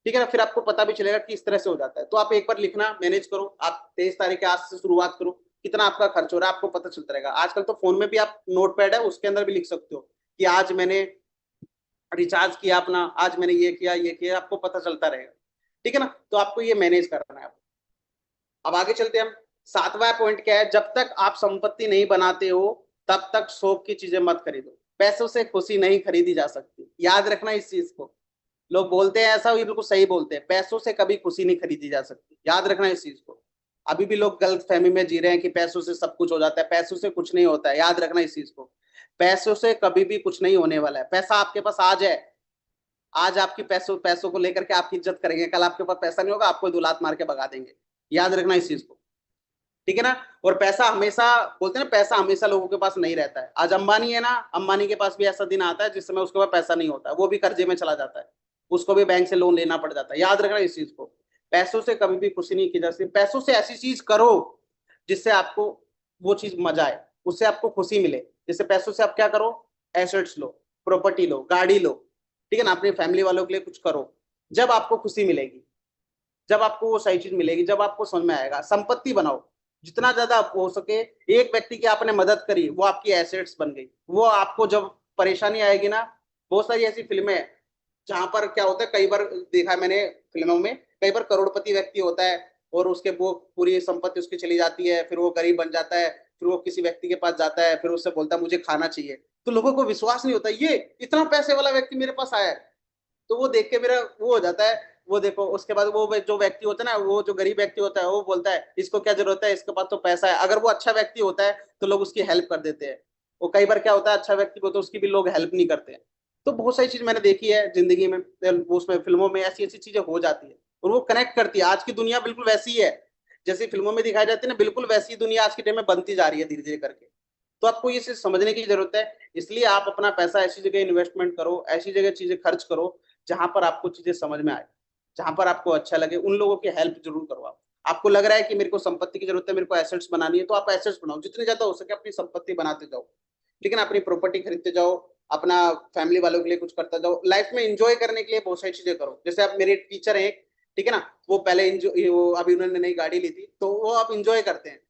ठीक है ना, फिर आपको पता भी चलेगा कि इस तरह से हो जाता है। तो आप एक बार लिखना मैनेज करो, आप 23 तारीख के आज से शुरुआत करो, कितना आपका खर्च हो रहा है आपको पता चलता रहेगा। आजकल तो फोन में भी आप नोट पैड है, उसके अंदर भी लिख सकते हो कि आज मैंने रिचार्ज किया अपना, आज मैंने ये किया, आपको पता चलता रहेगा। ठीक है ना, तो आपको ये मैनेज करना है। अब आगे चलते हैं हम। 7वां पॉइंट क्या है, जब तक आप संपत्ति नहीं बनाते हो तब तक शौक की चीजें मत खरीदो। पैसों से खुशी नहीं खरीदी जा सकती, याद रखना इस चीज को। लोग बोलते हैं ऐसा, ये बिल्कुल सही बोलते हैं, पैसों से कभी खुशी नहीं खरीदी जा सकती, याद रखना इस चीज को। अभी भी लोग गलत फहमी में जी रहे हैं कि पैसों से सब कुछ हो जाता है, पैसों से कुछ नहीं होता है, याद रखना इस चीज को। पैसों से कभी भी कुछ नहीं होने वाला है। पैसा आपके पास आज है, आज आपकी पैसों पैसों को लेकर के आपकी इज्जत करेंगे, कल आपके पास पैसा नहीं होगा, आपको दो लात मार के भगा देंगे, याद रखना इस चीज को। ठीक है ना, और पैसा हमेशा, बोलते हैं ना पैसा हमेशा लोगों के पास नहीं रहता है। आज अंबानी है ना, अंबानी के पास भी ऐसा दिन आता है जिस समय उसके पास पैसा नहीं होता है, वो भी कर्जे में चला जाता है, उसको भी बैंक से लोन लेना पड़ जाता है, याद रखना इस चीज को। पैसों से कभी भी खुशी नहीं की जा सकती। पैसों से ऐसी चीज करो जिससे आपको वो चीज मजा आए, उससे आपको खुशी मिले। जैसे पैसों से आप क्या करो, एसेट्स लो, प्रॉपर्टी लो, गाड़ी लो, ठीक है ना, अपनी फैमिली वालों के लिए कुछ करो, जब आपको खुशी मिलेगी, जब आपको वो सही चीज मिलेगी, जब आपको समझ में आएगा। संपत्ति बनाओ जितना ज्यादा हो सके। एक व्यक्ति की आपने मदद करी, वो आपकी एसेट्स बन गई। वो आपको जब परेशानी आएगी ना, बहुत सारी ऐसी फिल्में हैं जहां पर क्या होता है, कई बार देखा है मैंने फिल्मों में, कई बार करोड़पति व्यक्ति होता है और उसके वो पूरी संपत्ति उसकी चली जाती है, फिर वो गरीब बन जाता है, फिर वो किसी व्यक्ति के पास जाता है, फिर उससे बोलता है मुझे खाना चाहिए, तो लोगों को विश्वास नहीं होता ये इतना पैसे वाला व्यक्ति मेरे पास आया है। तो वो देख के मेरा वो हो जाता है, वो देखो उसके बाद वो जो व्यक्ति होता है ना, वो जो गरीब व्यक्ति होता है, वो बोलता है इसको क्या जरूरत है, इसके पास तो पैसा है। अगर वो अच्छा व्यक्ति होता है तो लोग उसकी हेल्प कर देते हैं। वो कई बार क्या होता है, अच्छा व्यक्ति होता है उसकी भी लोग हेल्प नहीं करते हैं। तो बहुत सारी चीज मैंने देखी है जिंदगी में, उसमें फिल्मों में ऐसी ऐसी चीजें हो जाती है और वो कनेक्ट करती है। आज की दुनिया बिल्कुल वैसी है जैसी फिल्मों में दिखाई जाती है ना, बिल्कुल वैसी दुनिया आज के टाइम में बनती जा रही है धीरे धीरे करके। तो आपको ये चीज समझने की जरूरत है। इसलिए आप अपना पैसा ऐसी जगह इन्वेस्टमेंट करो, ऐसी जगह चीजें खर्च करो जहां पर आपको चीजें समझ में आए, जहां पर आपको अच्छा लगे। उन लोगों की हेल्प जरूर करो आप। आपको लग रहा है कि मेरे को संपत्ति की जरूरत है, मेरे को एसेट्स बनानी है, तो आप एसेट्स बनाओ, जितने ज्यादा हो सके अपनी संपत्ति बनाते जाओ। ठीक है ना, अपनी प्रॉपर्टी खरीदते जाओ, अपना फैमिली वालों के लिए कुछ करते जाओ। लाइफ में एंजॉय करने के लिए बहुत सारी चीजें करो। जैसे आप मेरे टीचर हैं, ठीक है ना, वो पहले वो अभी उन्होंने नई गाड़ी ली थी, तो वो आप इंजॉय करते हैं।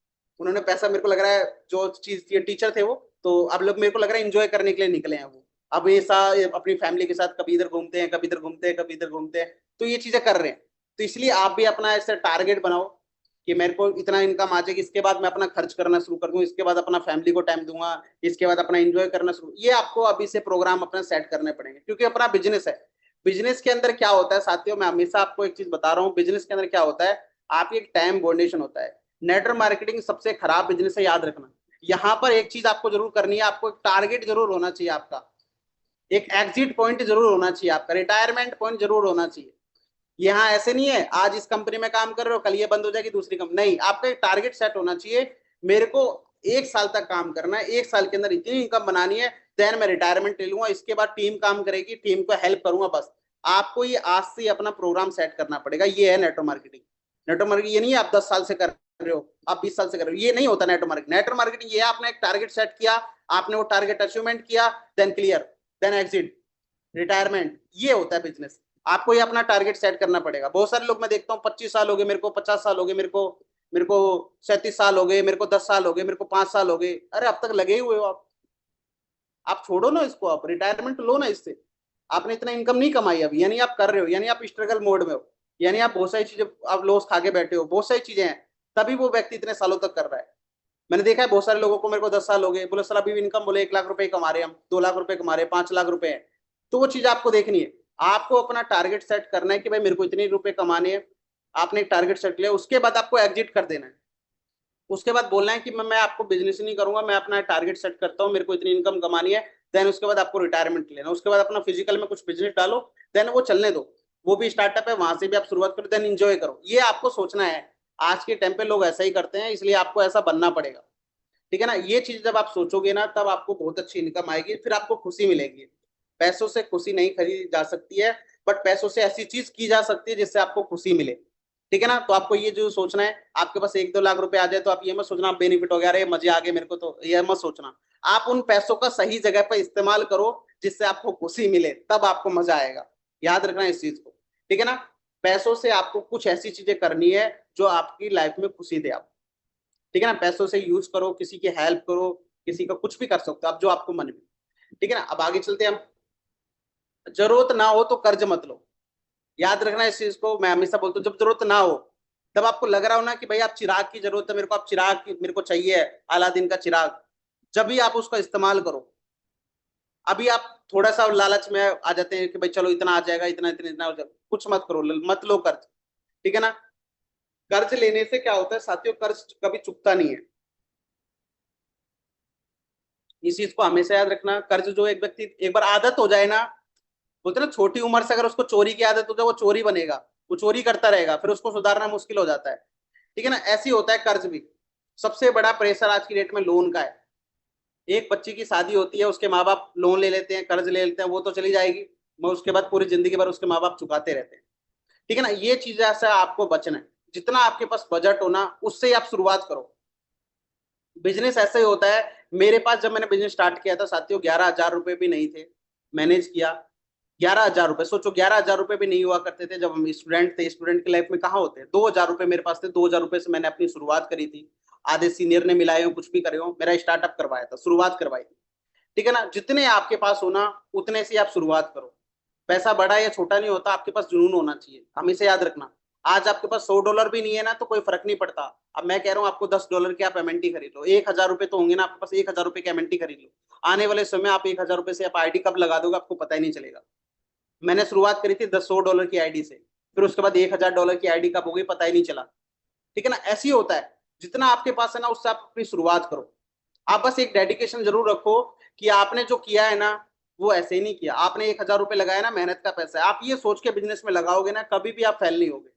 उन्होंने पैसा, मेरे को लग रहा है जो चीज थी, टीचर थे वो, तो अब लोग मेरे को लग रहा है इंजॉय करने के लिए निकले हैं वो। अब ये अपनी फैमिली के साथ कभी इधर घूमते हैं, कभी इधर घूमते हैं, कभी इधर घूमते हैं, तो ये चीजें कर रहे हैं। तो इसलिए आप भी अपना ऐसा टारगेट बनाओ कि मेरे को इतना इनकम आ जाएगी, इसके बाद मैं अपना खर्च करना शुरू कर दूं, इसके बाद अपना फैमिली को टाइम दूंगा, इसके बाद अपना एंजॉय करना शुरू। ये आपको अभी से प्रोग्राम अपना सेट करने पड़ेंगे, क्योंकि अपना बिजनेस है। बिजनेस के अंदर क्या होता है साथियों, मैं हमेशा आपको एक चीज बता रहा हूँ, बिजनेस के अंदर क्या होता है, आपकी एक टाइम बाउंडेशन होता है। नेटवर्क मार्केटिंग सबसे खराब बिजनेस है, याद रखना। यहाँ पर एक चीज आपको जरूर करनी है, आपको एक टारगेट जरूर होना चाहिए आपका, एक एग्जिट पॉइंट जरूर होना चाहिए आपका, रिटायरमेंट पॉइंट जरूर होना चाहिए। यहाँ ऐसे नहीं है आज इस कंपनी में काम कर रहे हो, कल ये बंद हो जाएगी दूसरी कंपनी, नहीं, आपका एक टारगेट सेट होना चाहिए। मेरे को 1 साल तक काम करना है, 1 साल के अंदर इतनी इनकम बनानी है, देन मैं रिटायरमेंट ले लूंगा, इसके बाद टीम काम करेगी, टीम को हेल्प करूंगा, बस। आपको ये आज से अपना प्रोग्राम सेट करना पड़ेगा। ये है नेटवर्क मार्केटिंग। नेटवर्क मार्केटिंग ये नहीं है आप 10 साल से कर रहे हो, आप 20 साल से कर रहे हो, ये नहीं होता नेटवर्क मार्केटिंग। नेटवर्क मार्केटिंग ये आपने एक टारगेट सेट किया, आपने वो टारगेट अचीवमेंट किया, then clear, then exit, retirement, ये होता है बिजनेस। आपको ये अपना टारगेट सेट करना पड़ेगा। बहुत सारे लोग मैं देखता हूँ 25 साल हो गए मेरे को, 50 साल हो गए मेरे को 37 साल हो गए मेरे को, 10 साल हो गए मेरे को, 5 साल हो गए, अरे अब तक लगे ही हुए हो आप छोड़ो ना इसको, आप रिटायरमेंट लो ना इससे। आपने इतना इनकम नहीं कमाई अभी, यानी आप कर रहे हो, यानी आप स्ट्रगल मोड में हो, यानी आप बहुत सारी चीजें, आप लॉस खा के बैठे हो, बहुत सारी चीजें हैं, तभी वो व्यक्ति इतने सालों तक कर रहा है। मैंने देखा है बहुत सारे लोगों को, मेरे को 10 साल हो गए, बोले सर अभी इनकम, बोले 1 लाख रुपए कमा रहे हैं हम, 2 लाख रुपए कमा रहे हैं, 5 लाख रुपए है। तो वो चीज आपको देखनी है, आपको अपना टारगेट सेट करना है कि भाई मेरे को इतने रुपए कमाने हैं। आपने एक टारगेट सेट लिया, उसके बाद आपको एग्जिट कर देना है। उसके बाद बोलना है कि मैं आपको बिजनेस नहीं करूंगा, मैं अपना टारगेट सेट करता हूँ, मेरे को इतनी इनकम कमानी है। देन उसके बाद आपको रिटायरमेंट लेना, उसके बाद अपना फिजिकल में कुछ बिजनेस डालो, देन वो चलने दो, वो भी स्टार्टअप है, वहां से भी आप शुरुआत करो, देन एंजॉय करो। ये आपको सोचना है। आज के टाइम पे लोग ऐसा ही करते हैं, इसलिए आपको ऐसा बनना पड़ेगा। ठीक है ना। ये चीज जब आप सोचोगे ना, तब आपको बहुत अच्छी इनकम आएगी, फिर आपको खुशी मिलेगी। पैसों से खुशी नहीं खरीदी जा सकती है, बट पैसों से ऐसी चीज की जा सकती है जिससे आपको खुशी मिले। ठीक है ना। तो आपको ये जो सोचना है, आपके पास 1-2 लाख रुपए आ जाए तो आप ये मत सोचना बेनिफिट हो गया, अरे मजे आ गए मेरे को, तो ये मत सोचना। आप उन पैसों का सही जगह पर इस्तेमाल करो जिससे आपको खुशी मिले, तब आपको मजा आएगा। याद रखना इस चीज को। ठीक है ना। पैसों से आपको कुछ ऐसी चीजें करनी है जो आपकी लाइफ में खुशी दे आप। ठीक है ना। पैसों से यूज करो, किसी की हेल्प करो, किसी का कुछ भी कर सकते हो आप, जो आपको मन में। ठीक है ना। अब आगे चलते हैं हम। जरूरत ना हो तो कर्ज मत लो। याद रखना इस चीज को, मैं हमेशा बोलता हूँ, जब जरूरत ना हो, तब आपको लग रहा हो ना कि भाई आप चिराग की जरूरत है मेरे को, आप चिराग की मेरे को चाहिए, अलादीन का चिराग, जब भी आप उसका इस्तेमाल करो। अभी आप थोड़ा सा लालच में आ जाते हैं कि भाई चलो इतना आ जाएगा, इतना इतना इतना हो जाएगा, कुछ मत करो, मत लो कर्ज। ठीक है ना। कर्ज लेने से क्या होता है साथियों, कर्ज कभी चुकता नहीं है। इस चीज को हमेशा याद रखना। कर्ज जो एक व्यक्ति एक बार आदत हो जाए ना, बोलते ना छोटी उम्र से अगर उसको चोरी की आदत हो जाए, वो चोरी बनेगा, वो चोरी करता रहेगा, फिर उसको सुधारना मुश्किल हो जाता है। ठीक है ना। ऐसी होता है कर्ज भी। सबसे बड़ा प्रेशर आज की डेट में लोन का है। एक बच्ची की शादी होती है, उसके माँ बाप लोन ले लेते हैं, कर्ज ले लेते हैं, वो तो चली जाएगी, मगर उसके बाद पूरी जिंदगी भर उसके माँ बाप चुकाते रहते हैं। ठीक है ना। ये चीजें से आपको बचना है। जितना आपके पास बजट हो ना, उससे ही आप शुरुआत करो। बिजनेस ऐसा ही होता है। मेरे पास जब मैंने बिजनेस स्टार्ट किया था साथियों, 11,000 रुपए भी नहीं थे, मैनेज किया। 11,000 रुपए, सोचो 11,000 रुपए भी नहीं हुआ करते थे जब हम स्टूडेंट थे। स्टूडेंट की लाइफ में कहाँ होते हैं। 2,000 रुपए मेरे पास थे, 2,000 रुपए से मैंने अपनी शुरुआत करी थी। आधे सीनियर ने मिलाए हो, कुछ भी करे हो, मेरा स्टार्टअप करवाया था, शुरुआत करवाई थी। ठीक है ना। जितने आपके पास हो ना, उतने से आप शुरुआत करो। पैसा बड़ा या छोटा नहीं होता, आपके पास जुनून होना चाहिए, हमेशा याद रखना। आज आपके पास $100 भी नहीं है ना, तो कोई फर्क नहीं पड़ता। अब मैं कह रहा हूँ आपको $10 की आप एमएनटी खरीद लो, 1,000 रुपए तो होंगे ना आपके पास, 1,000 रुपए की एमएनटी खरीद लो। आने वाले समय आप 1,000 रुपए से आप आईडी कब लगा दोगे, आपको पता ही नहीं चलेगा। मैंने शुरुआत करी थी 100 डॉलर की आईडी से, फिर उसके बाद $1,000 की आईडी कब हो गई पता ही नहीं चला। ठीक है ना। ऐसे ही होता है। जितना आपके पास है ना, उससे आप अपनी शुरुआत करो। आप बस एक डेडिकेशन जरूर रखो कि आपने जो किया है ना, वो ऐसे ही नहीं किया। आपने 1,000 रुपए लगाया ना, मेहनत का पैसा है, आप ये सोच के बिजनेस में लगाओगे ना, कभी भी आप फेल नहीं होगे।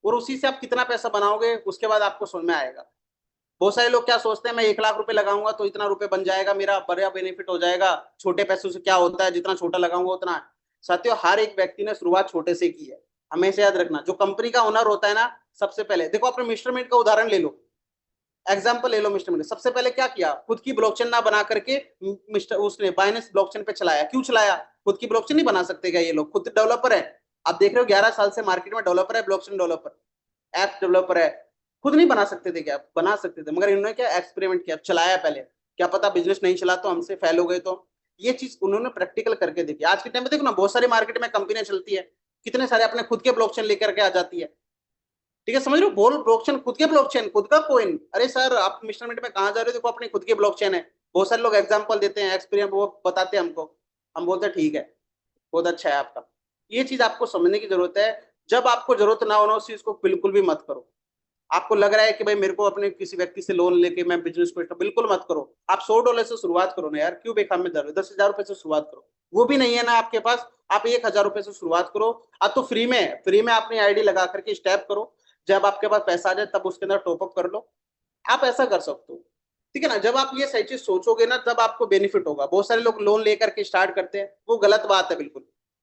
और उसी से आप कितना पैसा बनाओगे, उसके बाद आपको समझ में आएगा। बहुत सारे लोग क्या सोचते हैं, मैं 1,00,000 रुपए लगाऊंगा तो इतना रुपए बन जाएगा, मेरा बड़ा बेनिफिट हो जाएगा, छोटे पैसों से क्या होता है, जितना छोटा लगाऊंगा उतना। साथियों, हर एक व्यक्ति ने शुरुआत छोटे से की है। हमेशा याद रखना, जो कंपनी का ओनर होता है ना, सबसे पहले देखो, अपने मिस्टर मिंट का उदाहरण ले लो, एग्जाम्पल ले लो। मिस्टर मिंट सबसे पहले क्या किया, खुद की ब्लॉकचेन ना बना करके मिस्टर उसने बाइनेंस ब्लॉकचेन पे चलाया। क्यों चलाया, खुद की ब्लॉकचेन नहीं बना सकते क्या ये लोग, खुद डेवलपर है। आप देख रहे हो 11 साल से मार्केट में डेवलपर है, ब्लॉकचेन डेवलपर, ऐप डेवलपर है। खुद नहीं बना सकते थे क्या, बना सकते थे, मगर इन्होंने क्या एक्सपेरिमेंट किया, चलाया पहले। क्या पता बिजनेस नहीं चला तो हमसे फेल हो गए, तो ये चीज उन्होंने प्रैक्टिकल करके देखी। आज के टाइम में देखो ना, बहुत सारी मार्केट में कंपनियां चलती है, कितने सारे अपने खुद के ब्लॉकचेन लेकर के आ जाती है। ठीक है, समझ रहे हो? बोल ब्लॉकचेन, खुद के ब्लॉकचेन, खुद का कॉइन। अरे सर आप मिस्टर मिंट में कहाँ जा रहे हो? देखो अपनी खुद की ब्लॉकचेन है। बहुत सारे लोग एग्जांपल देते हैं, एक्सपीरियंस वो बताते हैं हमको, हम बोलते हैं ठीक है, बहुत अच्छा है आपका। ये चीज आपको समझने की जरूरत है। जब आपको जरूरत ना हो ना उस चीज को बिल्कुल भी मत करो। आपको लग रहा है कि भाई मेरे को अपने किसी व्यक्ति से लोन लेके मैं बिजनेस को, बिल्कुल मत करो। आप $100 से शुरुआत करो ना यार, क्यों बेकार में 10,000 रुपए से शुरुआत करो। वो भी नहीं है ना आपके पास, आप 1,000 रुपए से शुरुआत करो। आप तो फ्री में अपनी आईडी लगा करके स्टेप करो। जब आपके पास पैसा आ जाए तब उसके अंदर टॉपअप कर लो। आप ऐसा कर सकते हो, ठीक है ना? जब आप ये सही चीज सोचोगे ना तब आपको बेनिफिट होगा। बहुत सारे लोग लोन लेकर के स्टार्ट करते हैं, वो गलत बात है बिल्कुल,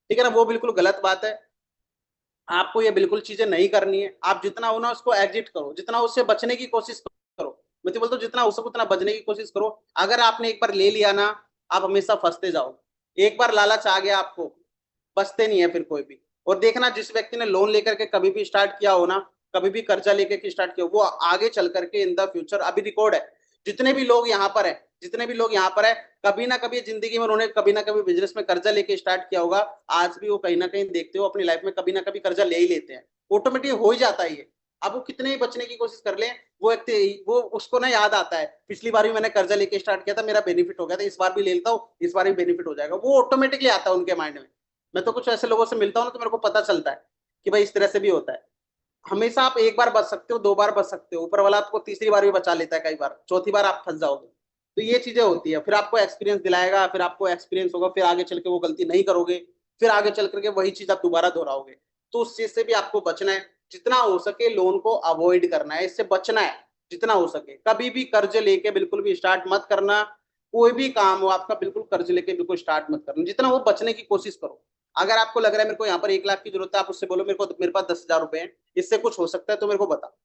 ठीक है ना? वो बिल्कुल गलत बात है। आपको ये बिल्कुल चीजें नहीं करनी है। आप जितना हो ना उसको एग्जिट करो, जितना उससे बचने की कोशिश करो। मैं तो बोलता हूँ जितना हो सके उतना बचने की कोशिश करो। अगर आपने एक बार ले लिया ना, आप हमेशा फंसते जाओगे। एक बार लालच आ गया आपको, बचते नहीं है फिर कोई भी। और देखना, जिस व्यक्ति ने लोन लेकर के कभी भी स्टार्ट किया हो ना, कभी भी कर्जा लेकर के स्टार्ट किया हो, वो आगे चल करके इन द फ्यूचर, अभी रिकॉर्ड है, जितने भी लोग यहाँ पर है, जितने भी लोग यहाँ पर है, कभी ना कभी जिंदगी में उन्होंने कभी ना कभी बिजनेस में कर्जा लेके स्टार्ट किया होगा। आज भी वो कहीं ना कहीं देखते हो अपनी लाइफ में कभी ना कभी कर्जा ले ही लेते हैं। ऑटोमेटिक हो ही जाता है ये। अब वो कितने ही बचने की कोशिश कर ले, वो व्यक्ति, वो उसको ना याद आता है, पिछली बार भी मैंने कर्जा लेके स्टार्ट किया था, मेरा बेनिफिट हो गया था, इस बार भी ले लेता हूँ, इस बार भी बेनिफिट हो जाएगा। वो ऑटोमेटिकली आता है उनके माइंड में। मैं तो कुछ ऐसे लोगों से मिलता हूँ ना तो मेरे को पता चलता है कि भाई इस तरह से भी होता है। हमेशा आप एक बार बच सकते हो, दो बार बच सकते हो, ऊपर वाला आपको तीसरी बार भी बचा लेता है, कई बार चौथी बार आप फंस जाओगे। तो ये चीजें होती है, फिर आपको एक्सपीरियंस दिलाएगा, फिर आपको एक्सपीरियंस होगा, फिर आगे चल के वो गलती नहीं करोगे, फिर आगे चल करके वही चीज आप दोबारा दोहराओगे। तो उस चीज से भी आपको बचना है। जितना हो सके लोन को अवॉइड करना है, इससे बचना है जितना हो सके। कभी भी कर्ज लेके बिल्कुल भी स्टार्ट मत करना। कोई भी काम हो आपका, बिल्कुल कर्ज लेके बिल्कुल स्टार्ट मत करना, जितना वो बचने की कोशिश करो। अगर आपको लग रहा है मेरे को यहाँ पर 1 लाख की जरूरत है, आप उससे बोलो मेरे पास 10,000 रुपए है, इससे कुछ हो सकता है तो मेरे को बता।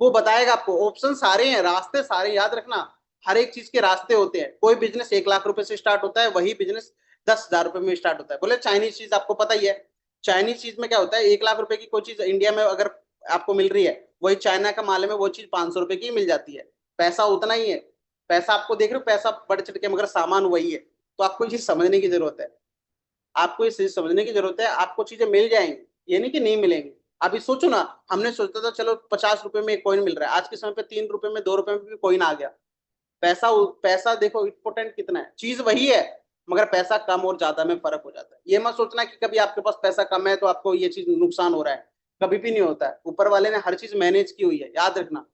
वो बताएगा आपको। ऑप्शन सारे हैं, रास्ते सारे, याद रखना। हर एक चीज के रास्ते होते हैं। कोई बिजनेस 1 लाख रुपए से स्टार्ट होता है, वही बिजनेस 10,000 रुपए में स्टार्ट होता है। बोले चाइनीज चीज आपको पता ही है। चाइनीज चीज में क्या होता है, 1 लाख रुपए की कोई चीज इंडिया में अगर आपको मिल रही है, वही चाइना का माल में वो चीज 500 रुपए की मिल जाती है। पैसा उतना ही है। पैसा आपको देख रहे हो, पैसा बढ़ चढ़ के, मगर सामान वही है। तो आपको ये चीज समझने की जरूरत है। आपको ये चीज समझने की जरूरत है। आपको चीजें मिल जाएंगी, ये नहीं कि नहीं मिलेंगी। अभी सोचो ना, हमने सोचा था चलो 50 रुपए में एक कॉइन मिल रहा है, आज के समय पे 3 रुपए में, 2 रुपए में भी कॉइन आ गया। पैसा, पैसा देखो इम्पोर्टेंट कितना है, चीज वही है, मगर पैसा कम और ज्यादा में फर्क हो जाता है। ये मत सोचना कि कभी आपके पास पैसा कम है तो आपको ये चीज नुकसान हो रहा है। कभी भी नहीं होता है। ऊपर वाले ने हर चीज मैनेज की हुई है, याद रखना।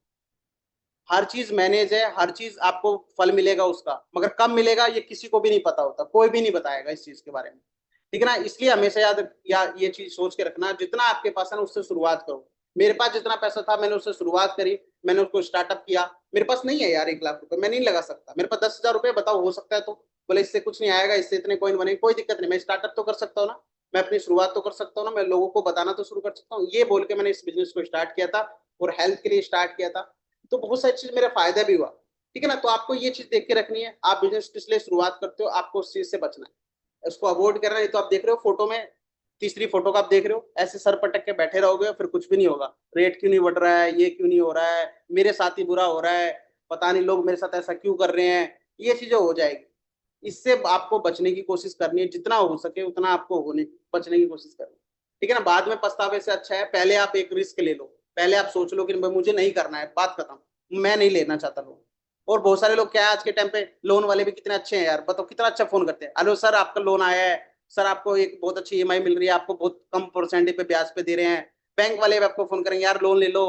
हर चीज मैनेज है, हर चीज आपको फल मिलेगा उसका, मगर कब मिलेगा ये किसी को भी नहीं पता होता, कोई भी नहीं बताएगा इस चीज के बारे में, ठीक है ना? इसलिए हमेशा याद या ये चीज सोच के रखना, जितना आपके पास है ना उससे शुरुआत करो। मेरे पास जितना पैसा था मैंने उससे शुरुआत करी, मैंने उसको स्टार्टअप किया। मेरे पास नहीं है यार 1 लाख रुपए, मैं नहीं लगा सकता। मेरे पास 10,000 रुपए, बताओ हो सकता है तो? बोले इससे कुछ नहीं आएगा, इससे इतने कॉइन बनेंगे, कोई दिक्कत नहीं, मैं स्टार्टअप तो कर सकता हूँ ना, मैं अपनी शुरुआत तो कर सकता हूँ ना, मैं लोगों को बताना तो शुरू कर सकता हूँ। ये बोल के मैंने इस बिजनेस को स्टार्ट किया था, और हेल्थ के लिए स्टार्ट किया था। तो बहुत सारी चीज मेरा फायदा भी हुआ, ठीक है ना? तो आपको ये चीज देख के रखनी है। आप बिजनेस किस लिए शुरुआत करते हो, आपको उस चीज से बचना है, उसको अवॉइड करना है। तो आप देख रहे हो फोटो में, तीसरी फोटो का आप देख रहे हो, ऐसे सर पटक के बैठे रहोगे फिर कुछ भी नहीं होगा। रेट क्यों नहीं बढ़ रहा है, ये क्यों नहीं हो रहा है, मेरे साथ ही बुरा हो रहा है, पता नहीं लोग मेरे साथ ऐसा क्यों कर रहे हैं, ये चीजें हो जाएगी। इससे आपको बचने की कोशिश करनी है, जितना हो सके उतना आपको होने बचने की कोशिश करनी है, ठीक है ना? बाद में पछतावे से अच्छा है पहले आप एक रिस्क ले लो। पहले आप सोच लो कि भाई मुझे नहीं करना है, बात खत्म, मैं नहीं लेना चाहता लोन। और बहुत सारे लोग क्या है आज के टाइम पे, लोन वाले भी कितने अच्छे हैं यार, बताओ कितना अच्छा फोन करते हैं, हेलो सर आपका लोन आया है, सर आपको एक बहुत अच्छी ईएमआई मिल रही है, आपको बहुत कम परसेंटेज पे ब्याज पे दे रहे हैं। बैंक वाले भी आपको फोन करेंगे, यार लोन ले लो,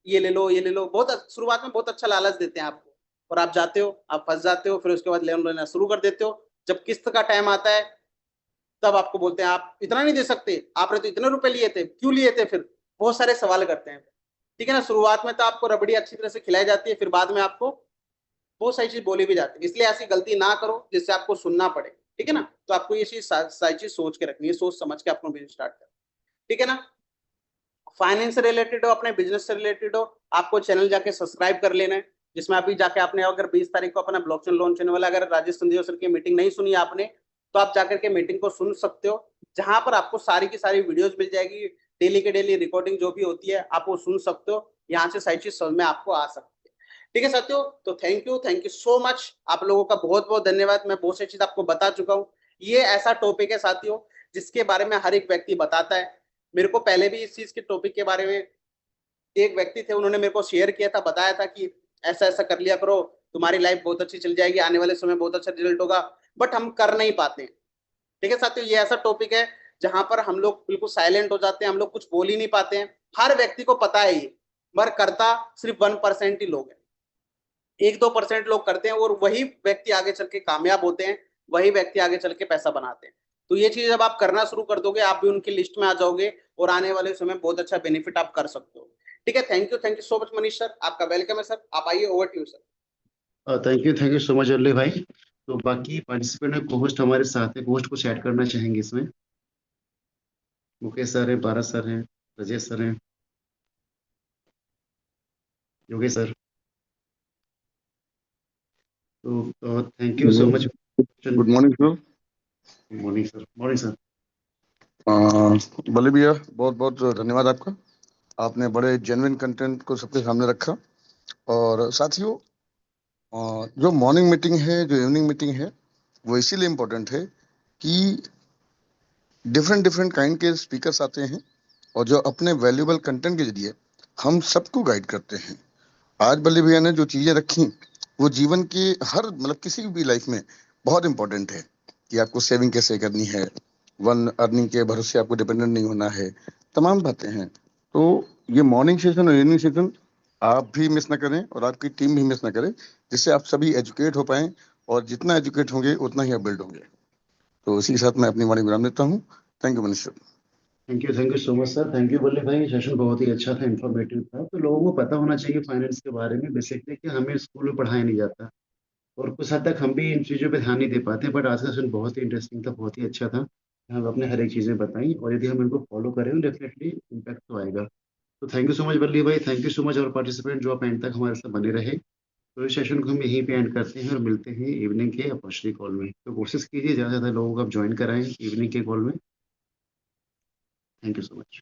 ये ले लो, ये ले लो, बहुत शुरुआत में बहुत अच्छा लालच देते हैं आपको। और आप जाते हो, आप फंस जाते हो, फिर उसके बाद लोन लेना शुरू कर देते हो। जब किस्त का टाइम आता है तब आपको बोलते हैं आप इतना नहीं दे सकते, आपने तो इतने रुपए लिए थे, क्यों लिए थे? फिर बहुत सारे सवाल करते हैं, ठीक है ना? शुरुआत में तो आपको रबड़ी अच्छी तरह से खिलाई जाती है, फिर बाद में आपको बहुत सारी चीज बोली भी जाती है। इसलिए ऐसी गलती ना करो जिससे आपको सुनना पड़े, ठीक है ना? तो आपको ये चीज सारी चीज सोच के रखनी है, सोच समझ के आपको बिजनेस स्टार्ट करना, ठीक है ना? फाइनेंस से रिलेटेड हो, अपने बिजनेस से रिलेटेड हो, आपको चैनल जाके सब्सक्राइब कर लेना है। जिसमें अभी जाके आपने अगर 20 तारीख को अपना ब्लॉकचेन लॉन्च होने वाला, अगर राजेश संदेव सर की मीटिंग नहीं सुनी आपने, तो आप जाकर के मीटिंग को सुन सकते हो, जहां पर आपको सारी की सारी वीडियोज मिल जाएगी। डेली के डेली रिकॉर्डिंग जो भी होती है आप वो सुन सकते हो। यहाँ से सारी चीज समझ में आपको आ सकती है, ठीक है साथियों? तो थैंक यू सो मच, आप लोगों का बहुत बहुत धन्यवाद। मैं बहुत सी चीज आपको बता चुका हूँ। ये ऐसा टॉपिक है साथियों जिसके बारे में हर एक व्यक्ति बताता है। मेरे को पहले भी इस चीज के टॉपिक के बारे में एक व्यक्ति थे, उन्होंने मेरे को शेयर किया था, बताया था कि ऐसा ऐसा कर लिया करो, तुम्हारी लाइफ बहुत अच्छी चल जाएगी, आने वाले समय बहुत अच्छा रिजल्ट होगा, बट हम कर नहीं पाते। ठीक है साथियों, ये ऐसा टॉपिक है जहां पर हम लोग बिल्कुल साइलेंट हो जाते हैं, हम लोग कुछ बोल ही नहीं पाते हैं। हर व्यक्ति को पता है ये, मगर करता सिर्फ 1% ही लोग हैं। 1-2% लोग करते हैं, और वही व्यक्ति आगे चल के कामयाब होते हैं, वही व्यक्ति आगे चल के पैसा बनाते हैं। तो ये चीज जब आप करना शुरू कर दोगे, आप भी उनकी लिस्ट में आ जाओगे, और आने वाले समय बहुत अच्छा बेनिफिट आप कर सकते हो। ठीक है, thank you so much Manish sir, आपका वेलकम है सर, आप आइए, over to you sir. Thank you so much अल्ले भाई। तो बाकी पार्टिसिपेंट है, कोहोस्ट हमारे साथ है, कोहोस्ट कुछ ऐड करना चाहेंगे इसमें? मुकेश सर है, भारत सर हैं, राजेश सर हैं, योगेश सर। तो thank you so much. Good morning sir. Morning sir, morning sir. बल्ले भैया, बहुत बहुत धन्यवाद आपका। आपने बड़े जेन्युइन कंटेंट को सबके सामने रखा। और साथियों, जो मॉर्निंग मीटिंग है, जो इवनिंग मीटिंग है, वो इसीलिए इम्पोर्टेंट है कि डिफरेंट डिफरेंट काइंड के स्पीकर्स आते हैं, और जो अपने वैल्यूएबल कंटेंट के जरिए हम सबको गाइड करते हैं। आज बल्ले भैया ने जो चीजें रखी, वो जीवन के हर मतलब किसी भी लाइफ में बहुत इंपॉर्टेंट है कि आपको सेविंग कैसे करनी है, वन अर्निंग के भरोसे आपको डिपेंडेंट नहीं होना है, तमाम बातें हैं। तो ये मॉर्निंग सेशन और इवनिंग सेशन आप भी मिस ना करें और आपकी टीम भी मिस ना करे, जिससे आप सभी एजुकेट हो पाएं, और जितना एजुकेट होंगे उतना ही आप बिल्ड होंगे। तो इसी के साथ मैं अपनी वाणी विराम देता हूँ। Thank you Manish. Thank you so much sir, thank you बल्ले भाई। सेशन बहुत ही अच्छा था, इन्फॉर्मेटिव था। तो लोगों को पता होना चाहिए फाइनेंस के बारे में बेसिकली, कि हमें स्कूल में पढ़ाया नहीं जाता, और कुछ हद तक हम भी इन चीज़ों पे ध्यान नहीं दे पाते। बट आज का सेशन बहुत ही इंटरेस्टिंग था, बहुत ही अच्छा था। हम अपने हर एक चीज़ें बताई, और यदि हम इनको फॉलो करें डेफिनेटली इम्पैक्ट तो आएगा। तो थैंक यू सो मच बल्ली भाई, थैंक यू सो मच और पार्टिसिपेंट जो आप एंड तक हमारे साथ बने रहे। तो इस सेशन को हम यहीं पे एंड करते हैं, और मिलते हैं इवनिंग के अपॉर्चुनिटी कॉल में। तो कोशिश कीजिए ज़्यादा से ज़्यादा लोगों को आप ज्वाइन कराएं इवनिंग के कॉल में। Thank you so much.